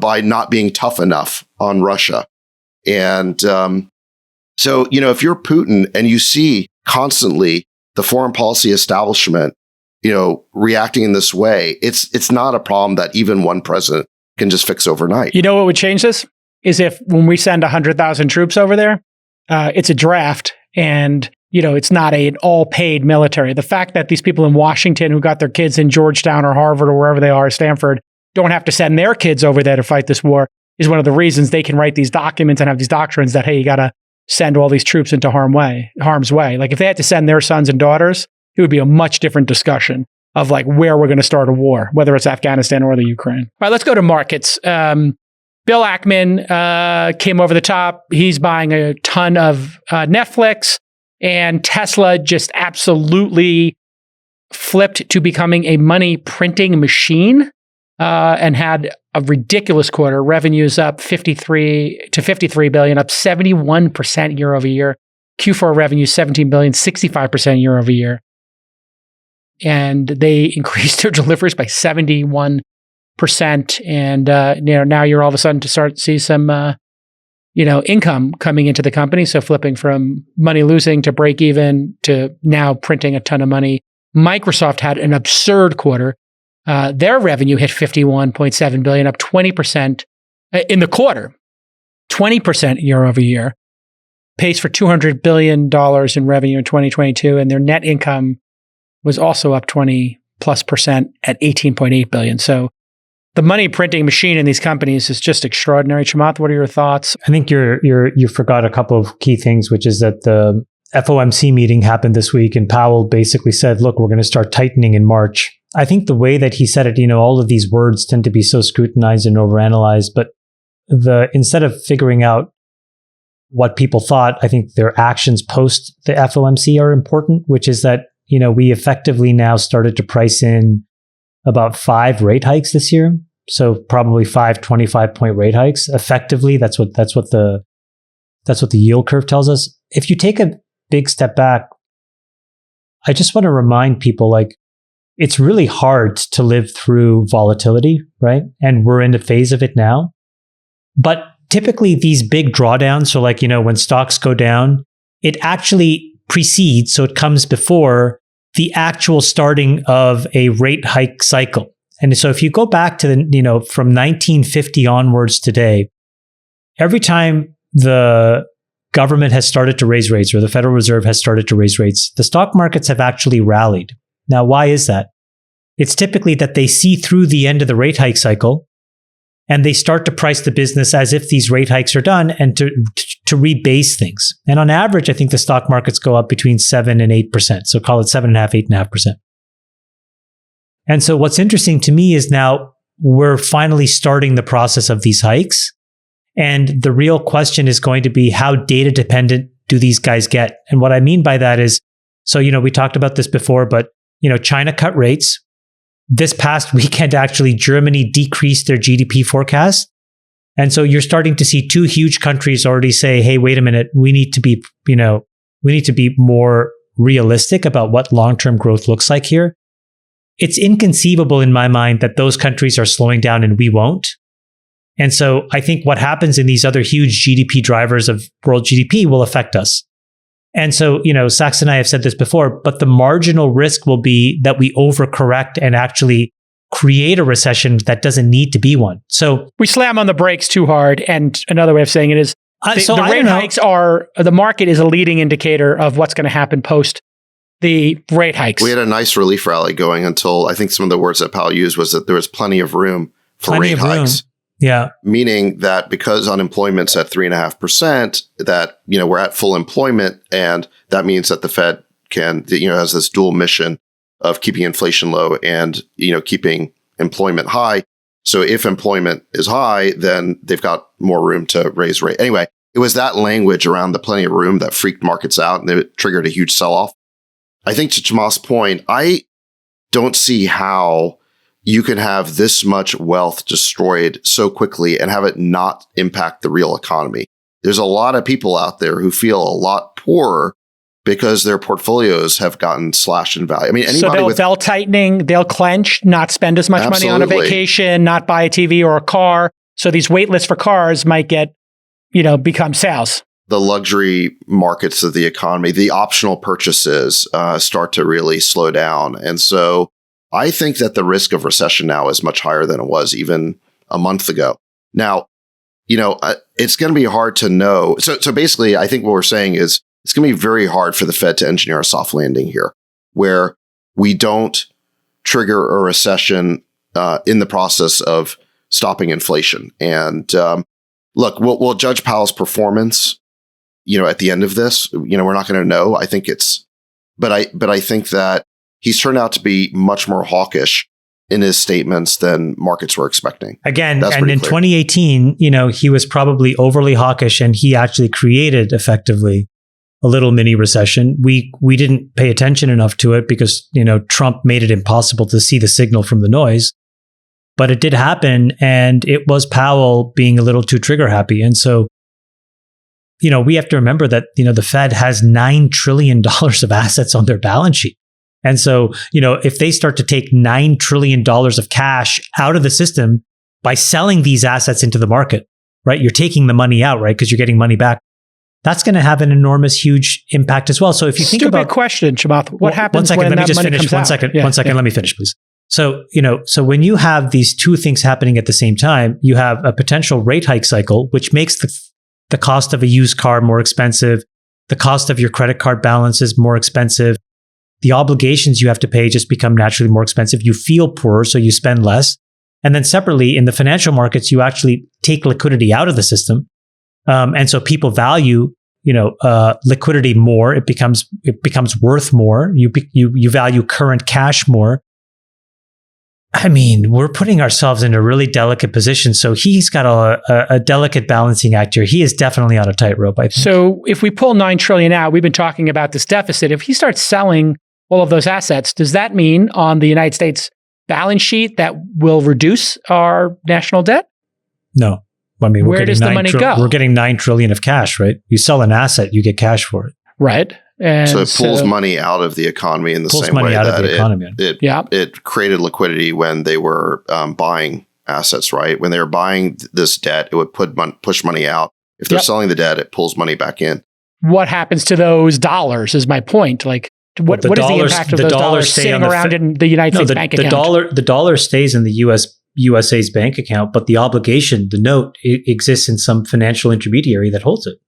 by not being tough enough on Russia. And so, if you're Putin and you see constantly the foreign policy establishment, reacting in this way, it's not a problem that even one president can just fix overnight. You know what would change this? Is if when we send 100,000 troops over there, it's a draft and, it's not an all-paid military. The fact that these people in Washington who got their kids in Georgetown or Harvard or wherever they are, Stanford, don't have to send their kids over there to fight this war is one of the reasons they can write these documents and have these doctrines that, hey, you got to send all these troops into harm's way. Like if they had to send their sons and daughters, it would be a much different discussion of like where we're going to start a war, whether it's Afghanistan or the Ukraine. All right, let's go to markets. Bill Ackman came over the top. He's buying a ton of Netflix, and Tesla just absolutely flipped to becoming a money printing machine and had a ridiculous quarter. Revenues up 53 billion, up 71% year over year. Q4 revenue 17 billion, 65% year over year. And they increased their deliveries by 71%. And, now you're all of a sudden to start to see some, income coming into the company. So flipping from money losing to break even to now printing a ton of money. Microsoft had an absurd quarter. Their revenue hit $51.7 billion, up 20% in the quarter, 20% year over year. Pace for $200 billion in revenue in 2022. And their net income was also up 20+% at $18.8 billion. So the money printing machine in these companies is just extraordinary. Chamath, what are your thoughts? I think you forgot a couple of key things, which is that the FOMC meeting happened this week, and Powell basically said, look, we're going to start tightening in March. I think the way that he said it, all of these words tend to be so scrutinized and overanalyzed, but instead of figuring out what people thought, I think their actions post the FOMC are important, which is that, we effectively now started to price in about 5 rate hikes this year. So probably 5 25-point rate hikes. Effectively, that's what the yield curve tells us. If you take a big step back, I just want to remind people, it's really hard to live through volatility, right? And we're in a phase of it now. But typically these big drawdowns, so when stocks go down, it actually precedes, so it comes before the actual starting of a rate hike cycle. And so if you go back to from 1950 onwards today, every time the government has started to raise rates or the Federal Reserve has started to raise rates, the stock markets have actually rallied. Now, why is that? It's typically that they see through the end of the rate hike cycle and they start to price the business as if these rate hikes are done and to rebase things. And on average, I think the stock markets go up between 7 and 8%. So call it 7.5%, 8.5%. And so what's interesting to me is now we're finally starting the process of these hikes. And the real question is going to be, how data dependent do these guys get? And what I mean by that is, so, we talked about this before, but, China cut rates. This past weekend, actually, Germany decreased their GDP forecast. And so you're starting to see 2 huge countries already say, hey, wait a minute, we need to be more realistic about what long-term growth looks like here. It's inconceivable in my mind that those countries are slowing down and we won't. And so I think what happens in these other huge GDP drivers of world GDP will affect us. And so, Sachs and I have said this before, but the marginal risk will be that we overcorrect and actually create a recession that doesn't need to be one. So we slam on the brakes too hard. And another way of saying it is the rate hikes the market is a leading indicator of what's going to happen post the rate hikes. We had a nice relief rally going until I think some of the words that Powell used was that there was plenty of room for rate hikes. Yeah. Meaning that because unemployment's at 3.5%, that, we're at full employment. And that means that the Fed has this dual mission of keeping inflation low and, keeping employment high. So if employment is high, then they've got more room to raise rate. Anyway, it was that language around the plenty of room that freaked markets out and it triggered a huge sell-off. I think to Chamath's point, I don't see how you can have this much wealth destroyed so quickly and have it not impact the real economy. There's a lot of people out there who feel a lot poorer because their portfolios have gotten slashed in value. I mean, anybody so they'll tightening, they'll clench, not spend as much money on a vacation, not buy a TV or a car. So these wait lists for cars might become sales. The luxury markets of the economy, the optional purchases start to really slow down. And so I think that the risk of recession now is much higher than it was even a month ago. Now, it's going to be hard to know. So basically, I think what we're saying is it's going to be very hard for the Fed to engineer a soft landing here, where we don't trigger a recession in the process of stopping inflation. And look, we'll judge Powell's performance, at the end of this. We're not going to know. I think but I think that he's turned out to be much more hawkish in his statements than markets were expecting. Again, and in 2018, he was probably overly hawkish and he actually created effectively a little mini recession. We didn't pay attention enough to it because, Trump made it impossible to see the signal from the noise. But it did happen, and it was Powell being a little too trigger happy. And so, we have to remember that, the Fed has $9 trillion of assets on their balance sheet. And so, if they start to take $9 trillion of cash out of the system by selling these assets into the market, right? You're taking the money out, right? Because you're getting money back. That's going to have an enormous, huge impact as well. So if you think about question, Chamath, what happens when let me that just money finish. comes One out? second. Yeah. Let me finish, please. So, so when you have these two things happening at the same time, you have a potential rate hike cycle, which makes the cost of a used car more expensive. The cost of your credit card balance is more expensive. The obligations you have to pay just become naturally more expensive. You feel poorer, so you spend less. And then separately, in the financial markets, you actually take liquidity out of the system. And so people value, liquidity more. It becomes worth more. You value current cash more. I mean, we're putting ourselves in a really delicate position. So he's got a delicate balancing act here. He is definitely on a tightrope, I think. So if we pull $9 trillion out, we've been talking about this deficit. If he starts selling all of those assets, does that mean on the United States balance sheet that will reduce our national debt? No. I mean, where does the money go? We're getting $9 trillion of cash, right? You sell an asset, you get cash for it. Right. And so it pulls money out of the economy in the same way that it created liquidity when they were buying assets, right? When they were buying this debt, it would push money out. If they're selling the debt, it pulls money back in. What happens to those dollars is my point. Like, what is the impact of those dollars sitting around in the United States bank account? The dollar stays in the USA's bank account, but the obligation, the note, it exists in some financial intermediary that holds it.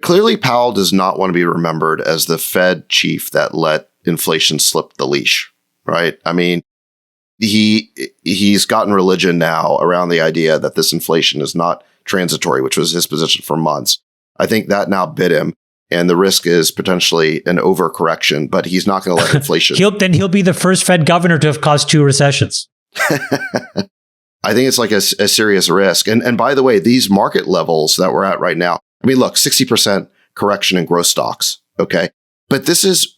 Clearly, Powell does not want to be remembered as the Fed chief that let inflation slip the leash, right? I mean, he's gotten religion now around the idea that this inflation is not transitory, which was his position for months. I think that now bit him, and the risk is potentially an overcorrection, but he's not going to let inflation. He'll be the first Fed governor to have caused 2 recessions. I think it's like a serious risk. And by the way, these market levels that we're at right now, I mean, look, 60% correction in growth stocks. Okay. But this is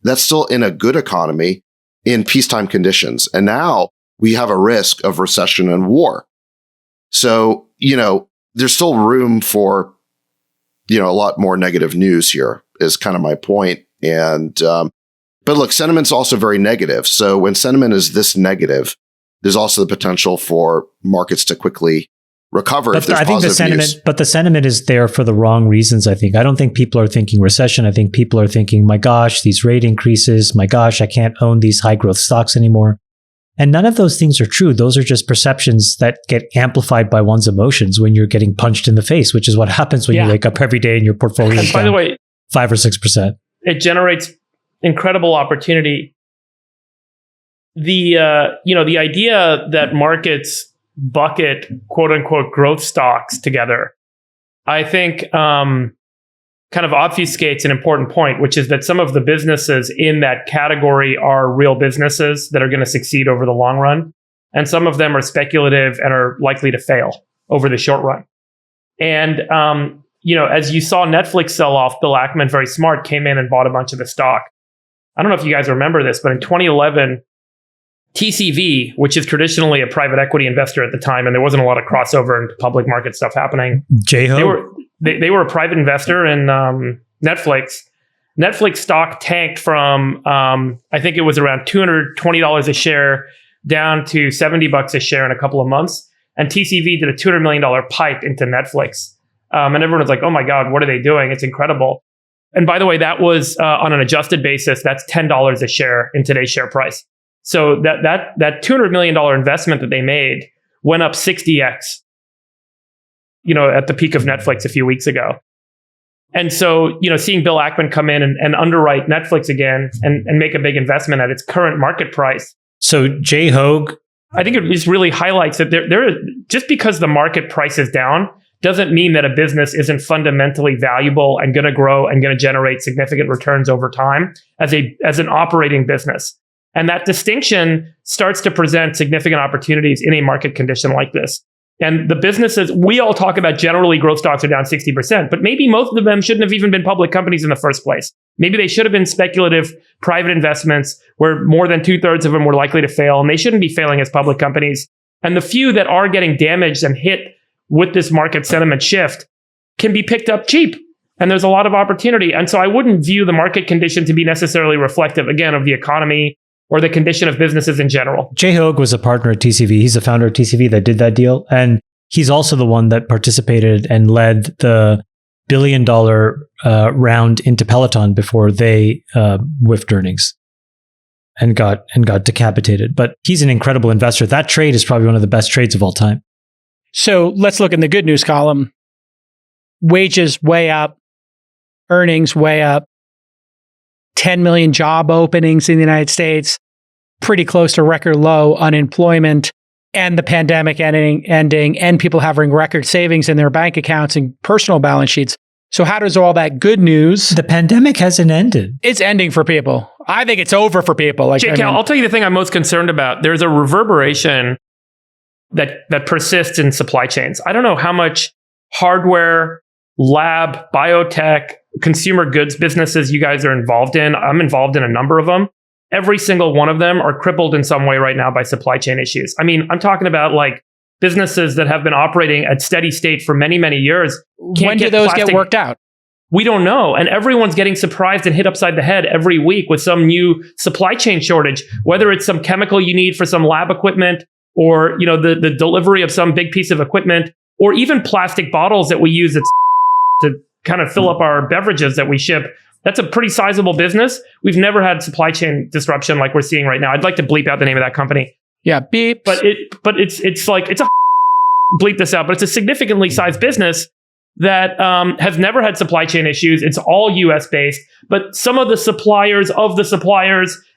that's still in a good economy in peacetime conditions. And now we have a risk of recession and war. So, there's still room for, a lot more negative news here is kind of my point. And, but look, sentiment's also very negative. So when sentiment is this negative, there's also the potential for markets to quickly recover. But I think the sentiment is there for the wrong reasons. I don't think people are thinking recession. I think people are thinking, my gosh, these rate increases. My gosh, I can't own these high growth stocks anymore. And none of those things are true. Those are just perceptions that get amplified by one's emotions when you're getting punched in the face, which is what happens when you wake up every day and your portfolio is down, by the way, 5 or 6%. It generates incredible opportunity. The idea that markets bucket quote unquote growth stocks together, I think kind of obfuscates an important point, which is that some of the businesses in that category are real businesses that are going to succeed over the long run. And some of them are speculative and are likely to fail over the short run. And, as you saw Netflix sell off, Bill Ackman, very smart, came in and bought a bunch of the stock. I don't know if you guys remember this, but in 2011, TCV, which is traditionally a private equity investor at the time, and there wasn't a lot of crossover into public market stuff happening. They were a private investor in Netflix. Netflix stock tanked from, I think it was around $220 a share down to $70 a share in a couple of months. And TCV did a $200 million pipe into Netflix. And everyone was like, oh my God, what are they doing? It's incredible. And by the way, that was on an adjusted basis, that's $10 a share in today's share price. So that $200 million investment that they made went up 60x, at the peak of Netflix a few weeks ago. And so, seeing Bill Ackman come in and underwrite Netflix again and make a big investment at its current market price. So Jay Hogue, I think it just really highlights that there just because the market price is down doesn't mean that a business isn't fundamentally valuable and going to grow and going to generate significant returns over time as an operating business. And that distinction starts to present significant opportunities in a market condition like this. And the businesses, we all talk about generally growth stocks are down 60%, but maybe most of them shouldn't have even been public companies in the first place. Maybe they should have been speculative private investments where more than 2/3 of them were likely to fail, and they shouldn't be failing as public companies. And the few that are getting damaged and hit with this market sentiment shift can be picked up cheap. and there's a lot of opportunity. And so I wouldn't view the market condition to be necessarily reflective, again, of the economy or the condition of businesses in general. Jay Hoag was a partner at TCV. He's the founder of TCV that did that deal. And he's also the one that participated and led the $1 billion round into Peloton before they whiffed earnings and got decapitated. But he's an incredible investor. That trade is probably one of the best trades of all time. So let's look in the good news column. Wages way up, earnings way up, 10 million job openings in the United States, pretty close to record low unemployment, and the pandemic ending, and people having record savings in their bank accounts and personal balance sheets. So how does all that good news? The pandemic hasn't ended. It's ending for people. I think it's over for people. Like, Cal, I'll tell you the thing I'm most concerned about. There's a reverberation that persists in supply chains. I don't know how much hardware, lab, biotech, consumer goods businesses you guys are involved in. I'm involved in a number of them. Every single one of them are crippled in some way right now by supply chain issues. I mean, I'm talking about like businesses that have been operating at steady state for many, many years. When do those get worked out? We don't know. And everyone's getting surprised and hit upside the head every week with some new supply chain shortage, whether it's some chemical you need for some lab equipment or, you know, the delivery of some big piece of equipment, or even plastic bottles that we use to kind of fill up our beverages that we ship. That's a pretty sizable business. We've never had supply chain disruption like we're seeing right now. I'd like to bleep out the name of that company. Yeah, beep. But it's like, it's a bleep this out, but it's a significantly sized business that has never had supply chain issues. It's all US based, but some of the suppliers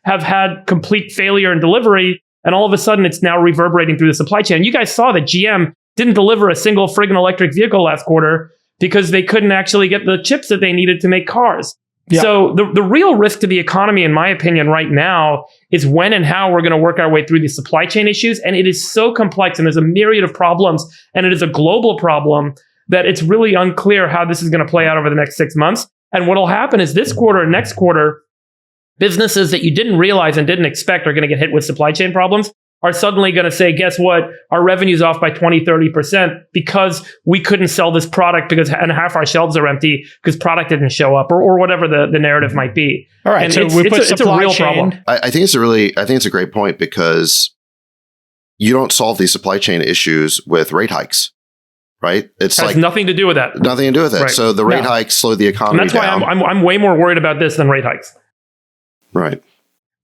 have had complete failure in delivery. And all of a sudden it's now reverberating through the supply chain. You guys saw that GM didn't deliver a single friggin' electric vehicle last quarter because they couldn't actually get the chips that they needed to make cars. Yeah. So the real risk to the economy, in my opinion, right now is when and how we're going to work our way through these supply chain issues. And it is so complex and there's a myriad of problems and it is a global problem that it's really unclear how this is going to play out over the next 6 months. And what will happen is this quarter and next quarter, businesses that you didn't realize and didn't expect are going to get hit with supply chain problems are suddenly going to say, guess what? Our revenue's off by 20, 30% because we couldn't sell this product and half our shelves are empty because product didn't show up or whatever the narrative might be. All right. And so it's a real problem. I think it's a great point because you don't solve these supply chain issues with rate hikes, right? It has nothing to do with that. Nothing to do with it. Right. So the rate hikes slow the economy down. And that's why I'm way more worried about this than rate hikes. Right.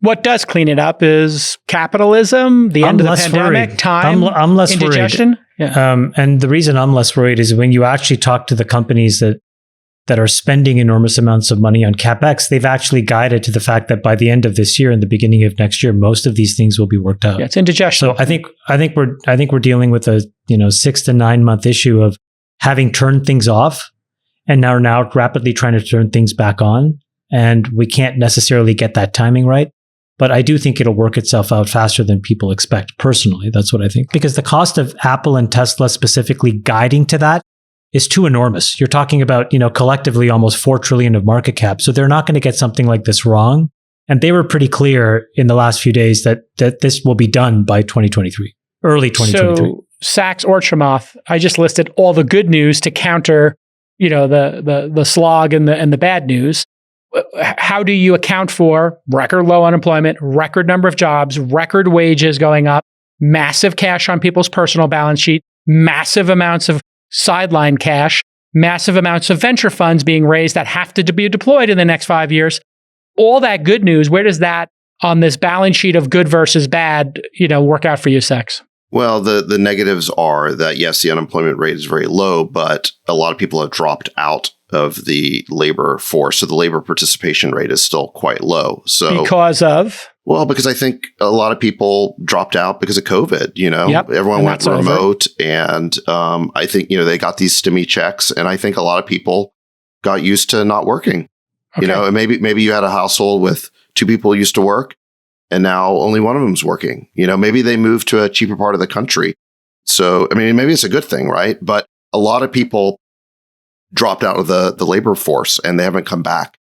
What does clean it up is capitalism, the end of the pandemic, time, I'm less indigestion. worried. Yeah. And the reason I'm less worried is when you actually talk to the companies that are spending enormous amounts of money on CapEx, they've actually guided to the fact that by the end of this year and the beginning of next year, most of these things will be worked out. Yeah, it's indigestion. So I think we're dealing with a 6 to 9 month issue of having turned things off and now rapidly trying to turn things back on. And we can't necessarily get that timing right. But I do think it'll work itself out faster than people expect. Personally, that's what I think. Because the cost of Apple and Tesla specifically guiding to that is too enormous. You're talking about, collectively almost $4 trillion of market cap. So they're not going to get something like this wrong. And they were pretty clear in the last few days that this will be done by 2023, early 2023. So Sachs or Chamath, I just listed all the good news to counter, the slog and the bad news. How do you account for record low unemployment, record number of jobs, record wages going up, massive cash on people's personal balance sheet, massive amounts of sideline cash, massive amounts of venture funds being raised that have to be deployed in the next 5 years? All that good news, where does that on this balance sheet of good versus bad, work out for you, Sachs? Well, the negatives are that, yes, the unemployment rate is very low, but a lot of people have dropped out of the labor force. So the labor participation rate is still quite low. So because of? Well, because I think a lot of people dropped out because of COVID, Yep. Everyone went remote and I think, they got these stimmy checks and I think a lot of people got used to not working, Okay. And maybe you had a household with 2 people used to work and now only one of them's working, maybe they moved to a cheaper part of the country. So, I mean, maybe it's a good thing, right? But a lot of people dropped out of the labor force and they haven't come back.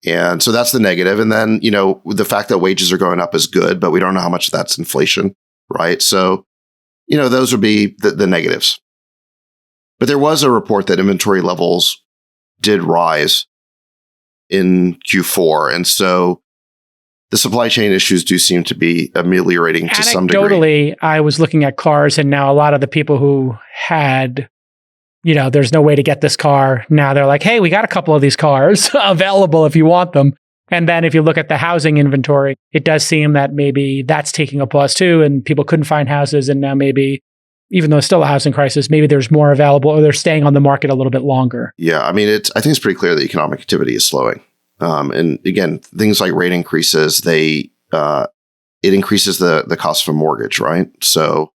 And so that's the negative. And then, the fact that wages are going up is good, but we don't know how much of that's inflation, right? So, those would be the negatives. But there was a report that inventory levels did rise in Q4. And so the supply chain issues do seem to be ameliorating to some degree. Anecdotally, I was looking at cars, and now a lot of the people who had, there's no way to get this car. Now they're like, hey, we got a couple of these cars available if you want them. And then if you look at the housing inventory, it does seem that maybe that's taking a pause too, and people couldn't find houses. And now maybe, even though it's still a housing crisis, maybe there's more available, or they're staying on the market a little bit longer. Yeah, I mean, I think it's pretty clear that economic activity is slowing. And again, things like rate increases, it increases the cost of a mortgage, right? So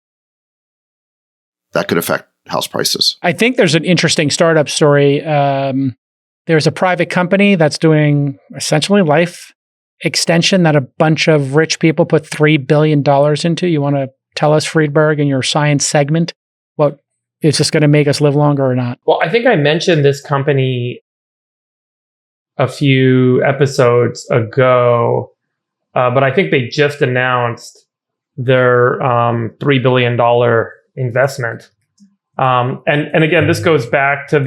that could affect house prices. I think there's an interesting startup story. There's a private company that's doing essentially life extension that a bunch of rich people put $3 billion into. You want to tell us, Friedberg, in your science segment, what is this going to make us live longer or not? Well, I think I mentioned this company a few episodes ago, but I think they just announced their $3 billion investment. And again, this goes back to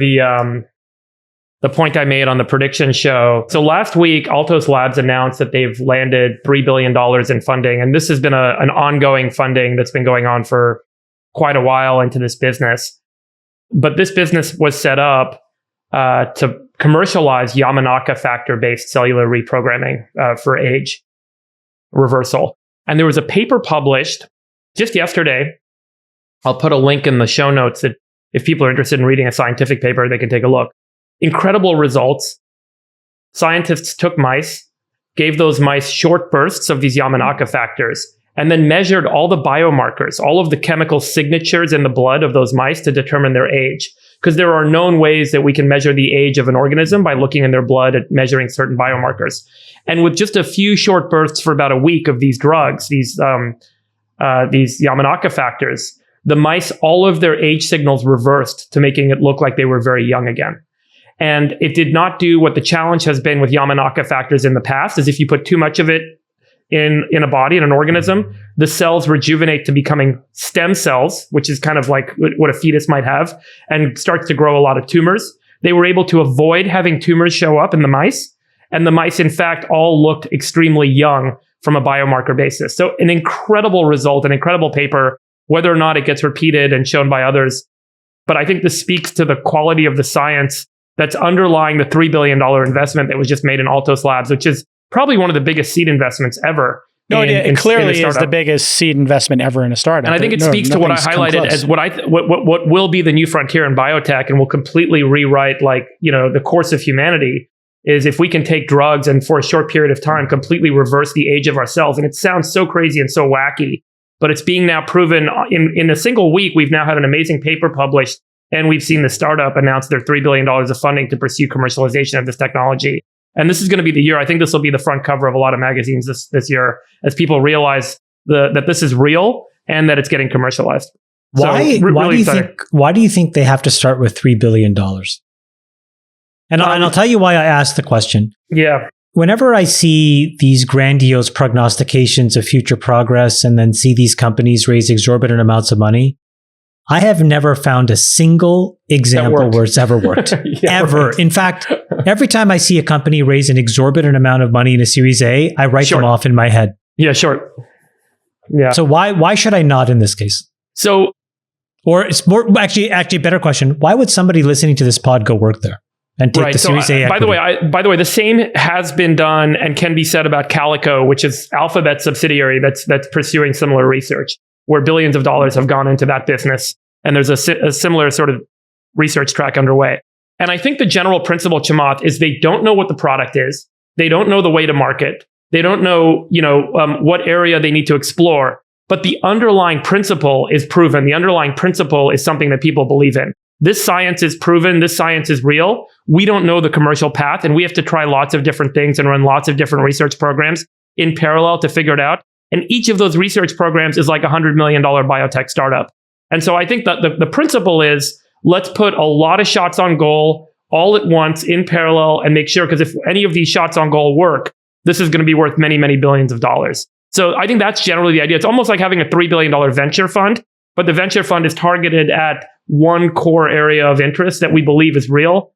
the point I made on the prediction show. So last week, Altos Labs announced that they've landed $3 billion in funding. And this has been an ongoing funding that's been going on for quite a while into this business. But this business was set up to commercialize Yamanaka factor-based cellular reprogramming for age reversal. And there was a paper published just yesterday. I'll put a link in the show notes that if people are interested in reading a scientific paper, they can take a look. Incredible results. Scientists took mice, gave those mice short bursts of these Yamanaka factors, and then measured all the biomarkers, all of the chemical signatures in the blood of those mice to determine their age. Because there are known ways that we can measure the age of an organism by looking in their blood at measuring certain biomarkers. And with just a few short bursts for about a week of these drugs, these Yamanaka factors, the mice, all of their age signals reversed to making it look like they were very young again. And it did not do what the challenge has been with Yamanaka factors in the past, is if you put too much of it in a body, in an organism, the cells rejuvenate to becoming stem cells, which is kind of like what a fetus might have, and starts to grow a lot of tumors. They were able to avoid having tumors show up in the mice. And the mice, in fact, all looked extremely young from a biomarker basis. So an incredible result, an incredible paper, whether or not it gets repeated and shown by others. But I think this speaks to the quality of the science that's underlying the $3 billion investment that was just made in Altos Labs, which is probably one of the biggest seed investments ever. No, it clearly is the biggest seed investment ever in a startup. And I think it speaks to what I highlighted as what will be the new frontier in biotech, and will completely rewrite the course of humanity. Is if we can take drugs and for a short period of time completely reverse the age of our cells. And it sounds so crazy and so wacky, but it's being now proven in a single week. We've now had an amazing paper published, and we've seen the startup announce their $3 billion of funding to pursue commercialization of this technology. And this is going to be the year. I think this will be the front cover of a lot of magazines this year, as people realize that this is real and that it's getting commercialized. Why do you think they have to start with $3 billion? And I'll tell you why I asked the question. Yeah. Whenever I see these grandiose prognostications of future progress and then see these companies raise exorbitant amounts of money, I have never found a single example where it's ever worked. Yeah, ever. Right. In fact, every time I see a company raise an exorbitant amount of money in a Series A, I write them off in my head. Yeah, sure. Yeah. So why should I not in this case? So, or it's more actually a better question. Why would somebody listening to this pod go work there and take the Series A equity? By the way, the same has been done and can be said about Calico, which is Alphabet's subsidiary that's pursuing similar research, where billions of dollars have gone into that business. And there's a similar sort of research track underway. And I think the general principle, Chamath, is they don't know what the product is. They don't know the way to market. They don't know, what area they need to explore. But the underlying principle is proven. The underlying principle is something that people believe in. This science is proven. This science is real. We don't know the commercial path, and we have to try lots of different things and run lots of different research programs in parallel to figure it out. And each of those research programs is like a $100 million biotech startup. And so I think that the principle is, let's put a lot of shots on goal all at once in parallel and make sure, because if any of these shots on goal work, this is going to be worth many, many billions of dollars. So I think that's generally the idea. It's almost like having a $3 billion venture fund, but the venture fund is targeted at one core area of interest that we believe is real.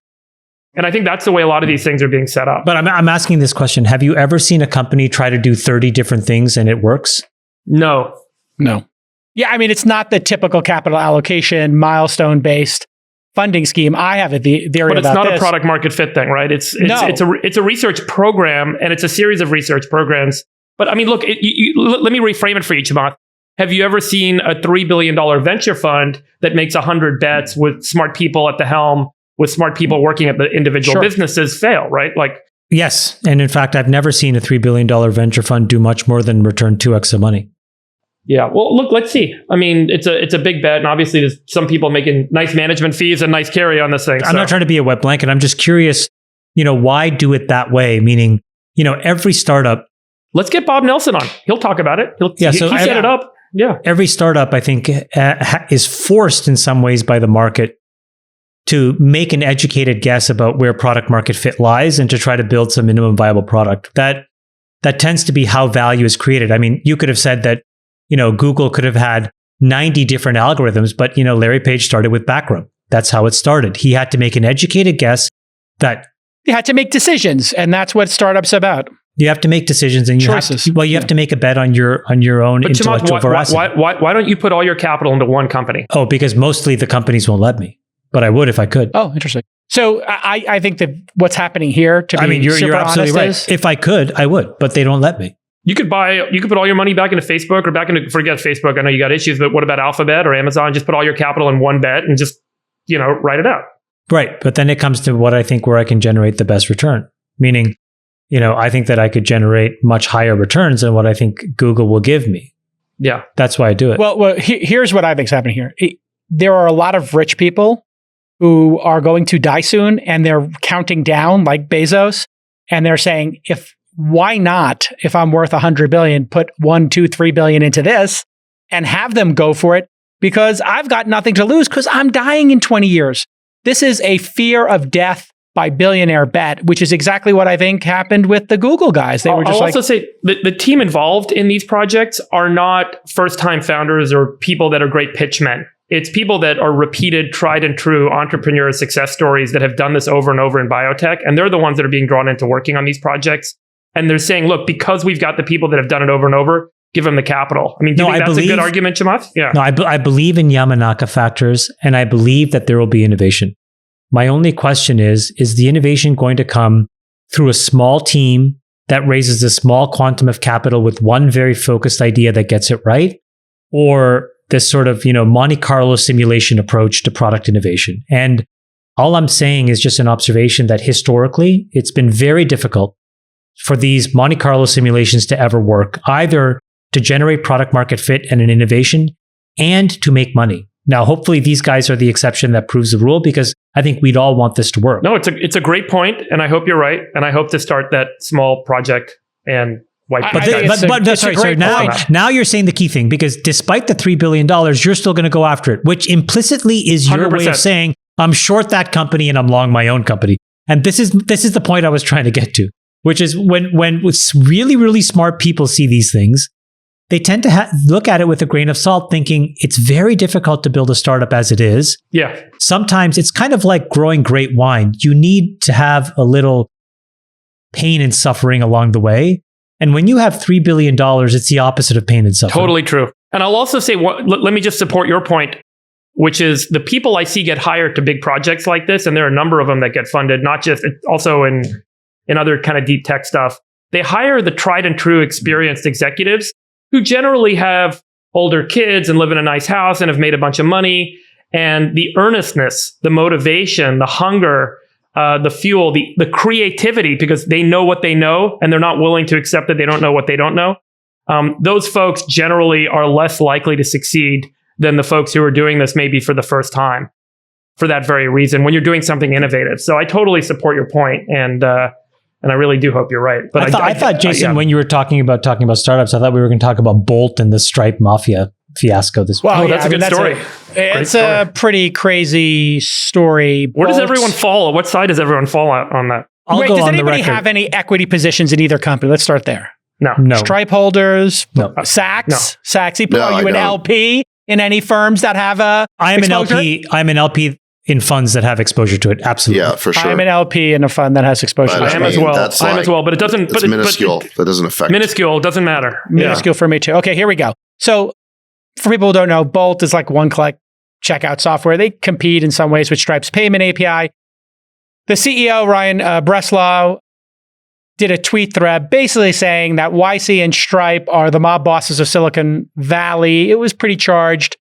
And I think that's the way a lot of these things are being set up. But I'm asking this question. Have you ever seen a company try to do 30 different things and it works? No. Yeah, I mean, it's not the typical capital allocation, milestone-based funding scheme. I have a theory about this. But it's not a product market fit thing, right? It's a research program, and it's a series of research programs. But I mean, look, let me reframe it for you, Chamath. Have you ever seen a $3 billion venture fund that makes 100 bets with smart people at the helm, with smart people working at the individual businesses fail, right? Like, yes. And in fact, I've never seen a $3 billion venture fund do much more than return 2x of money. Yeah. Well, look, let's see. I mean, it's a big bet. And obviously there's some people making nice management fees and nice carry on this thing. I'm not trying to be a wet blanket. I'm just curious, why do it that way? Meaning, every startup. Let's get Bob Nelson on. He'll talk about it. He set it up. Yeah. Every startup, I think, is forced in some ways by the market to make an educated guess about where product market fit lies and to try to build some minimum viable product. That tends to be how value is created. I mean, you could have said that, Google could have had 90 different algorithms, but, Larry Page started with Backrub. That's how it started. He had to make an educated guess that you had to make decisions, and that's what startups about. You have to make decisions, and you have to make a bet on your own but intellectual veracity. Why don't you put all your capital into one company? Oh, because mostly the companies won't let me, but I would if I could. Oh, interesting. So I think that what's happening here, you're absolutely right. If I could, I would, but they don't let me. You could put all your money back into Facebook or forget Facebook. I know you got issues, but what about Alphabet or Amazon? Just put all your capital in one bet and just, write it out. Right. But then it comes to what I think where I can generate the best return. Meaning, I think that I could generate much higher returns than what I think Google will give me. Yeah. That's why I do it. Well, here's what I think is happening here. There are a lot of rich people who are going to die soon, and they're counting down like Bezos, and they're saying, why not, if I'm worth 100 billion, put 1, 2, 3 billion into this and have them go for it, because I've got nothing to lose because I'm dying in 20 years. This is a fear of death by billionaire bet, which is exactly what I think happened with the Google guys. They were just I'll also say the team involved in these projects are not first-time founders or people that are great pitchmen. It's people that are repeated, tried and true entrepreneur success stories that have done this over and over in biotech. And they're the ones that are being drawn into working on these projects. And they're saying, look, because we've got the people that have done it over and over, give them the capital. I mean, do you think that's a good argument, Chamath? Yeah. No, I believe in Yamanaka factors, and I believe that there will be innovation. My only question is the innovation going to come through a small team that raises a small quantum of capital with one very focused idea that gets it right? Or this sort of, Monte Carlo simulation approach to product innovation? And all I'm saying is just an observation that historically, it's been very difficult for these Monte Carlo simulations to ever work, either to generate product market fit and an innovation and to make money. Now, hopefully these guys are the exception that proves the rule, because I think we'd all want this to work. No, it's a great point, and I hope you're right. And I hope to start that small project and wipe But now you're saying the key thing, because despite the $3 billion, you're still going to go after it, which implicitly is your 100%. way of saying, I'm short that company and I'm long my own company. And this is the point I was trying to get to. Which is when really, really smart people see these things, they tend to look at it with a grain of salt, thinking it's very difficult to build a startup as it is. Yeah. Sometimes it's kind of like growing great wine. You need to have a little pain and suffering along the way. And when you have $3 billion, it's the opposite of pain and suffering. Totally true. And I'll also say, let me just support your point, which is the people I see get hired to big projects like this, and there are a number of them that get funded, not just also in other kind of deep tech stuff. They hire the tried and true experienced executives who generally have older kids and live in a nice house and have made a bunch of money. And the earnestness, the motivation, the hunger, the fuel, the creativity, because they know what they know and they're not willing to accept that they don't know what they don't know. Those folks generally are less likely to succeed than the folks who are doing this maybe for the first time, for that very reason, when you're doing something innovative. So I totally support your point, and I really do hope you're right. But I thought, Jason, when you were talking about startups, I thought we were going to talk about Bolt and the Stripe Mafia fiasco this week. Well, that's a good story. It's a pretty crazy story. Where does everyone fall? What side does everyone fall on that? Does anybody have any equity positions in either company? Let's start there. No. Stripe holders? No. Saks? No. Saks, are you an LP in any firms that have a I'm an LP in funds that have exposure to it. Absolutely. Yeah, for sure. I'm an LP in a fund that has exposure But to I it. am I as mean, well. that's I am like- as well, but it doesn't. It's but minuscule. That doesn't affect. minuscule doesn't matter. Minuscule for me too. Okay, here we go. So for people who don't know, Bolt is like one-click checkout software. They compete in some ways with Stripe's payment API. The CEO, Ryan Breslau, did a tweet thread basically saying that YC and Stripe are the mob bosses of Silicon Valley. It was pretty charged.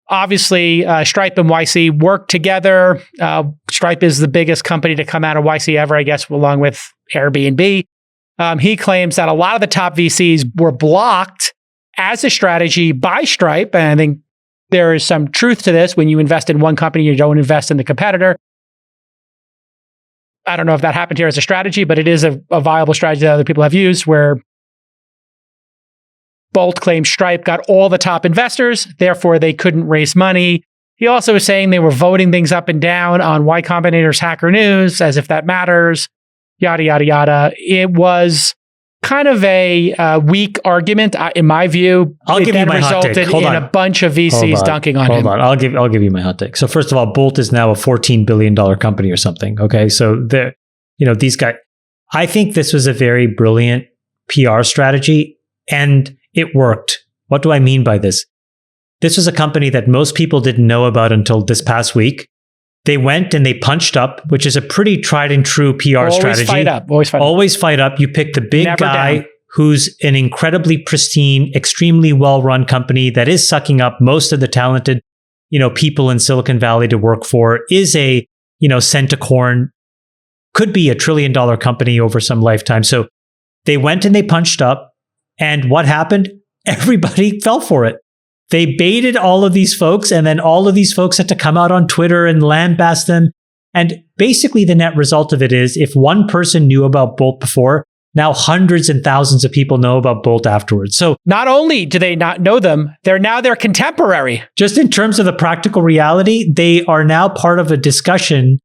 Obviously, Stripe and YC work together. Stripe is the biggest company to come out of YC ever, I guess, along with Airbnb. He claims that a lot of the top VCs were blocked as a strategy by Stripe. And I think there is some truth to this. When you invest in one company, you don't invest in the competitor. I don't know if that happened here as a strategy, but it is a viable strategy that other people have used, where Bolt claims Stripe got all the top investors, therefore they couldn't raise money. He also was saying they were voting things up and down on Y Combinator's Hacker News, as if that matters, yada, yada, yada. It was kind of a weak argument, in my view. I'll give you my hot take. Resulted Hold in on. a bunch of VCs dunking on him. Hold on. I'll give you my hot take. So first of all, Bolt is now a $14 billion company or something. Okay. So these guys, I think this was a very brilliant PR strategy, and it worked. What do I mean by this? This was a company that most people didn't know about until this past week. They went and they punched up, which is a pretty tried and true PR strategy. Always fight up. You pick the big Never guy down. who's an incredibly pristine, extremely well-run company that is sucking up most of the talented, people in Silicon Valley to work for, is a, centacorn, could be $1 trillion company over some lifetime. So they went and they punched up. And what happened? Everybody fell for it. They baited all of these folks, and then all of these folks had to come out on Twitter and lambast them. And basically the net result of it is, if one person knew about Bolt before, now hundreds and thousands of people know about Bolt afterwards. So not only do they not know them, they're now their contemporary. Just in terms of the practical reality, they are now part of a discussion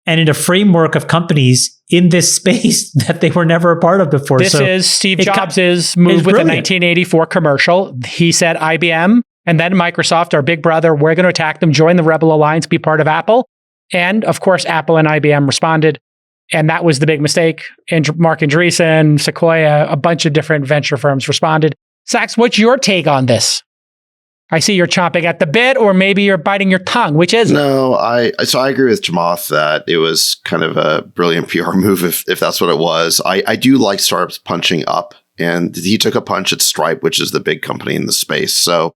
and in a framework of companies in this space that they were never a part of before. This is Steve Jobs' move with the 1984 commercial. He said IBM and then Microsoft, our big brother, we're going to attack them, join the Rebel Alliance, be part of Apple. And of course, Apple and IBM responded. And that was the big mistake. And Mark Andreessen, Sequoia, a bunch of different venture firms responded. Sachs, what's your take on this? I see you're chomping at the bit, or maybe you're biting your tongue. Which is it? No, I agree with Chamath that it was kind of a brilliant PR move if that's what it was. I do like startups punching up, and he took a punch at Stripe, which is the big company in the space. So,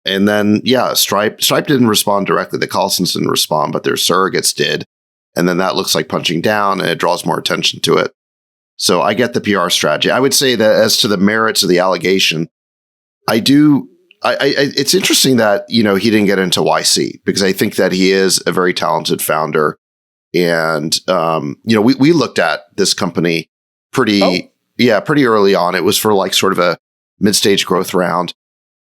and then Stripe didn't respond directly. The Collisons didn't respond, but their surrogates did, and then that looks like punching down, and it draws more attention to it. So I get the PR strategy. I would say that as to the merits of the allegation, it's interesting that, he didn't get into YC, because I think that he is a very talented founder. And, we looked at this company pretty early on. It was for like sort of a mid-stage growth round.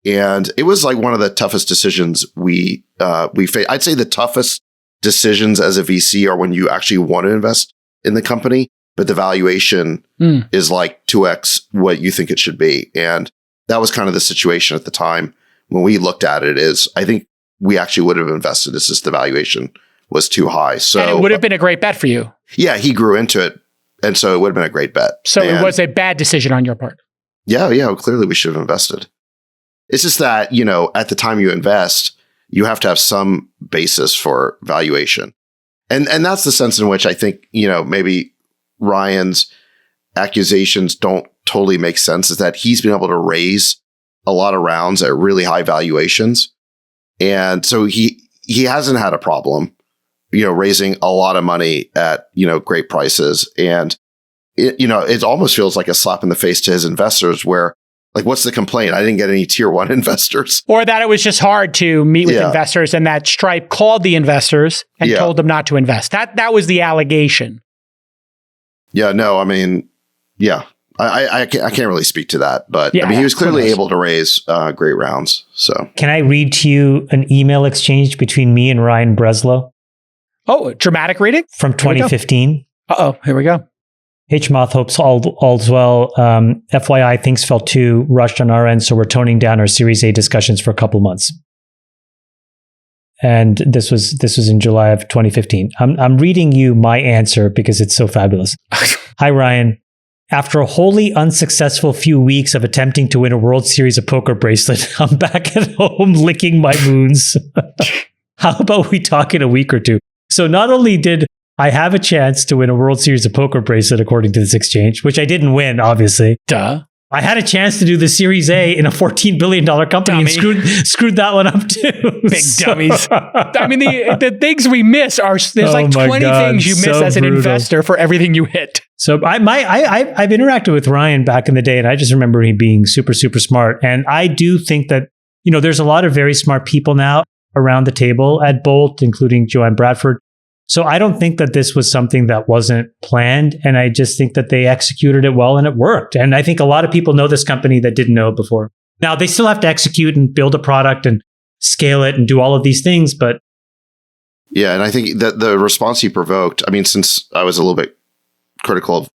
And it was like one of the toughest decisions we faced. I'd say the toughest decisions as a VC are when you actually want to invest in the company, but the valuation is like 2x what you think it should be. And that was kind of the situation at the time when we looked at it. Is I think we actually would have invested. It's just the valuation was too high. So and it would have been a great bet for you. Yeah, he grew into it, and so it would have been a great bet. So it was a bad decision on your part. Yeah. Clearly, we should have invested. It's just that at the time you invest, you have to have some basis for valuation, and that's the sense in which I think maybe Ryan's accusations don't totally make sense, is that he's been able to raise a lot of rounds at really high valuations. And so he hasn't had a problem, raising a lot of money at, great prices. And it almost feels like a slap in the face to his investors, where like, what's the complaint? I didn't get any tier 1 investors. Or that it was just hard to meet with investors, and that Stripe called the investors and told them not to invest. That was the allegation. Yeah, no, I mean, I can't really speak to that, but he was clearly able to raise great rounds. So, can I read to you an email exchange between me and Ryan Breslau? Oh, dramatic reading from 2015. Here we go. Hey, Chamath, hopes all's well. FYI, things felt too rushed on our end, so we're toning down our Series A discussions for a couple months. And this was in July of 2015. I'm reading you my answer because it's so fabulous. Hi, Ryan. After a wholly unsuccessful few weeks of attempting to win a World Series of Poker bracelet, I'm back at home licking my moons. How about we talk in a week or two? So not only did I have a chance to win a World Series of Poker bracelet according to this exchange, which I didn't win, obviously. Duh. I had a chance to do the Series A in a $14 billion company and screwed that one up too. Big dummies. I mean, the things we miss are, there's like 20 things you miss as an investor for everything you hit. So I've interacted with Ryan back in the day, and I just remember him being super, super smart. And I do think that, there's a lot of very smart people now around the table at Bolt, including Joanne Bradford. So I don't think that this was something that wasn't planned. And I just think that they executed it well and it worked. And I think a lot of people know this company that didn't know it before. Now they still have to execute and build a product and scale it and do all of these things. But yeah, and I think that the response he provoked, I mean, since I was a little bit critical of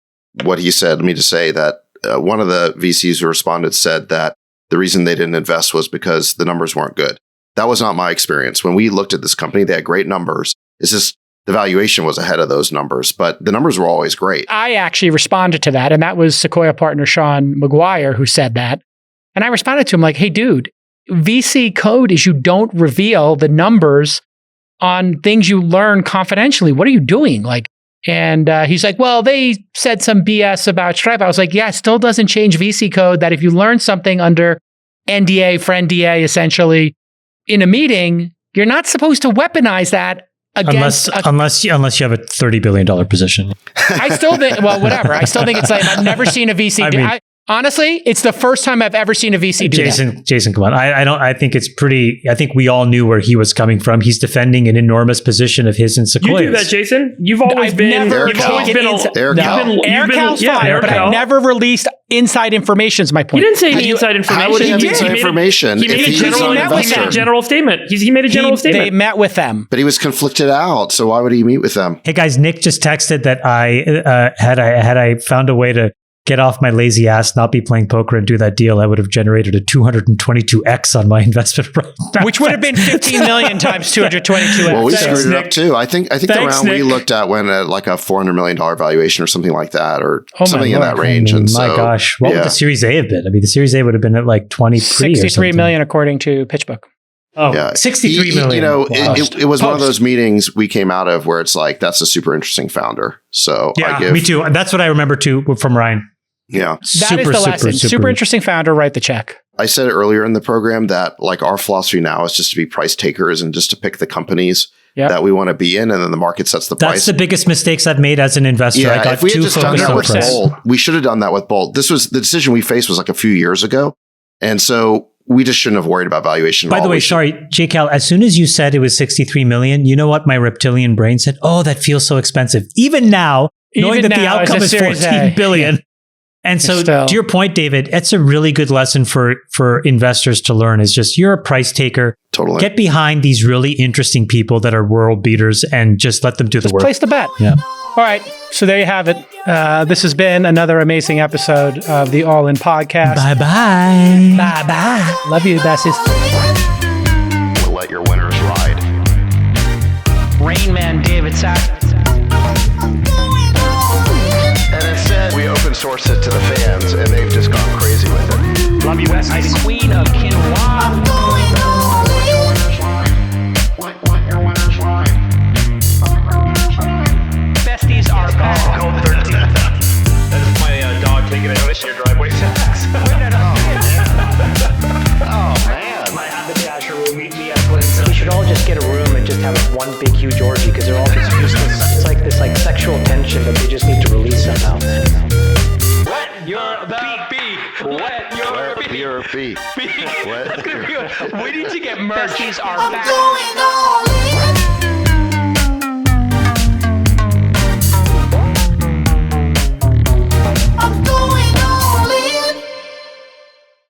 what he said, let me just say that one of the VCs who responded said that the reason they didn't invest was because the numbers weren't good. That was not my experience. When we looked at this company, they had great numbers. It's just the valuation was ahead of those numbers, but the numbers were always great. I actually responded to that, and that was Sequoia partner Sean McGuire who said that. And I responded to him like, hey, dude, VC code is you don't reveal the numbers on things you learn confidentially. What are you doing? And he's like, well, they said some BS about Stripe. I was like, yeah, it still doesn't change VC code that if you learn something under NDA, for NDA, essentially, in a meeting, you're not supposed to weaponize that against unless you have a $30 billion position. I still think, well, whatever. I still think it's like, I've never seen a VC do it. Honestly, it's the first time I've ever seen a VC do that. Jason, come on. I think it's pretty, I think we all knew where he was coming from. He's defending an enormous position of his in Sequoia. You do that, Jason. You've always been AirCal's fine, but I've never released inside information is my point. You didn't say inside information. How would he have inside information? He made a general statement. He made a general statement. They met with them. But he was conflicted out, so why would he meet with them? Hey guys, Nick just texted that had I found a way to get off my lazy ass, not be playing poker and do that deal, I would have generated a 222x on my investment. Which would have been 15 million times 222x. Well, we screwed it up too. I think the round we looked at went at like a $400 million valuation or something like that, or something in that range. And my gosh, what would the Series A have been? I mean, the Series A would have been at like 63 million according to PitchBook. Oh, yeah. 63 million. It was one of those meetings we came out of where it's like, that's a super interesting founder. So yeah, me too. That's what I remember too from Ryan. Yeah. That is the lesson. Super interesting founder, write the check. I said it earlier in the program that like our philosophy now is just to be price takers and just to pick the companies that we want to be in, and then the market sets the price. That's the biggest mistakes I've made as an investor. Yeah, I got if we had just done that with price. Bolt, we should have done that with Bolt. This was the decision we faced was like a few years ago. And so we just shouldn't have worried about valuation. By the way, sorry, JCal, as soon as you said it was 63 million, you know what my reptilian brain said? Oh, that feels so expensive. Even now, knowing that the outcome is 14 billion. And so to your point, David, it's a really good lesson for investors to learn is just you're a price taker. Totally. Get behind these really interesting people that are world beaters and just let them do the work. Place the bet. Yeah. All right. So there you have it. This has been another amazing episode of the All In Podcast. Bye-bye. Bye-bye. Love you, besties. We'll let your winners ride. Rain Man David Sack. We open source it to the fans, and they've just gone crazy with it. Love you, besties. Queen of Quinoa. Besties are back. Code 13. That is my dog taking a notice in your driveway. Oh, man. My haberdasher will meet me at Clinton. We should all just get a room and just have one big huge orgy because they're all just useless. It's like this sexual tension that they just need to release somehow. Wet your beak. Wet your beak. What? We need to get merch. Besties are back. I'm going all in.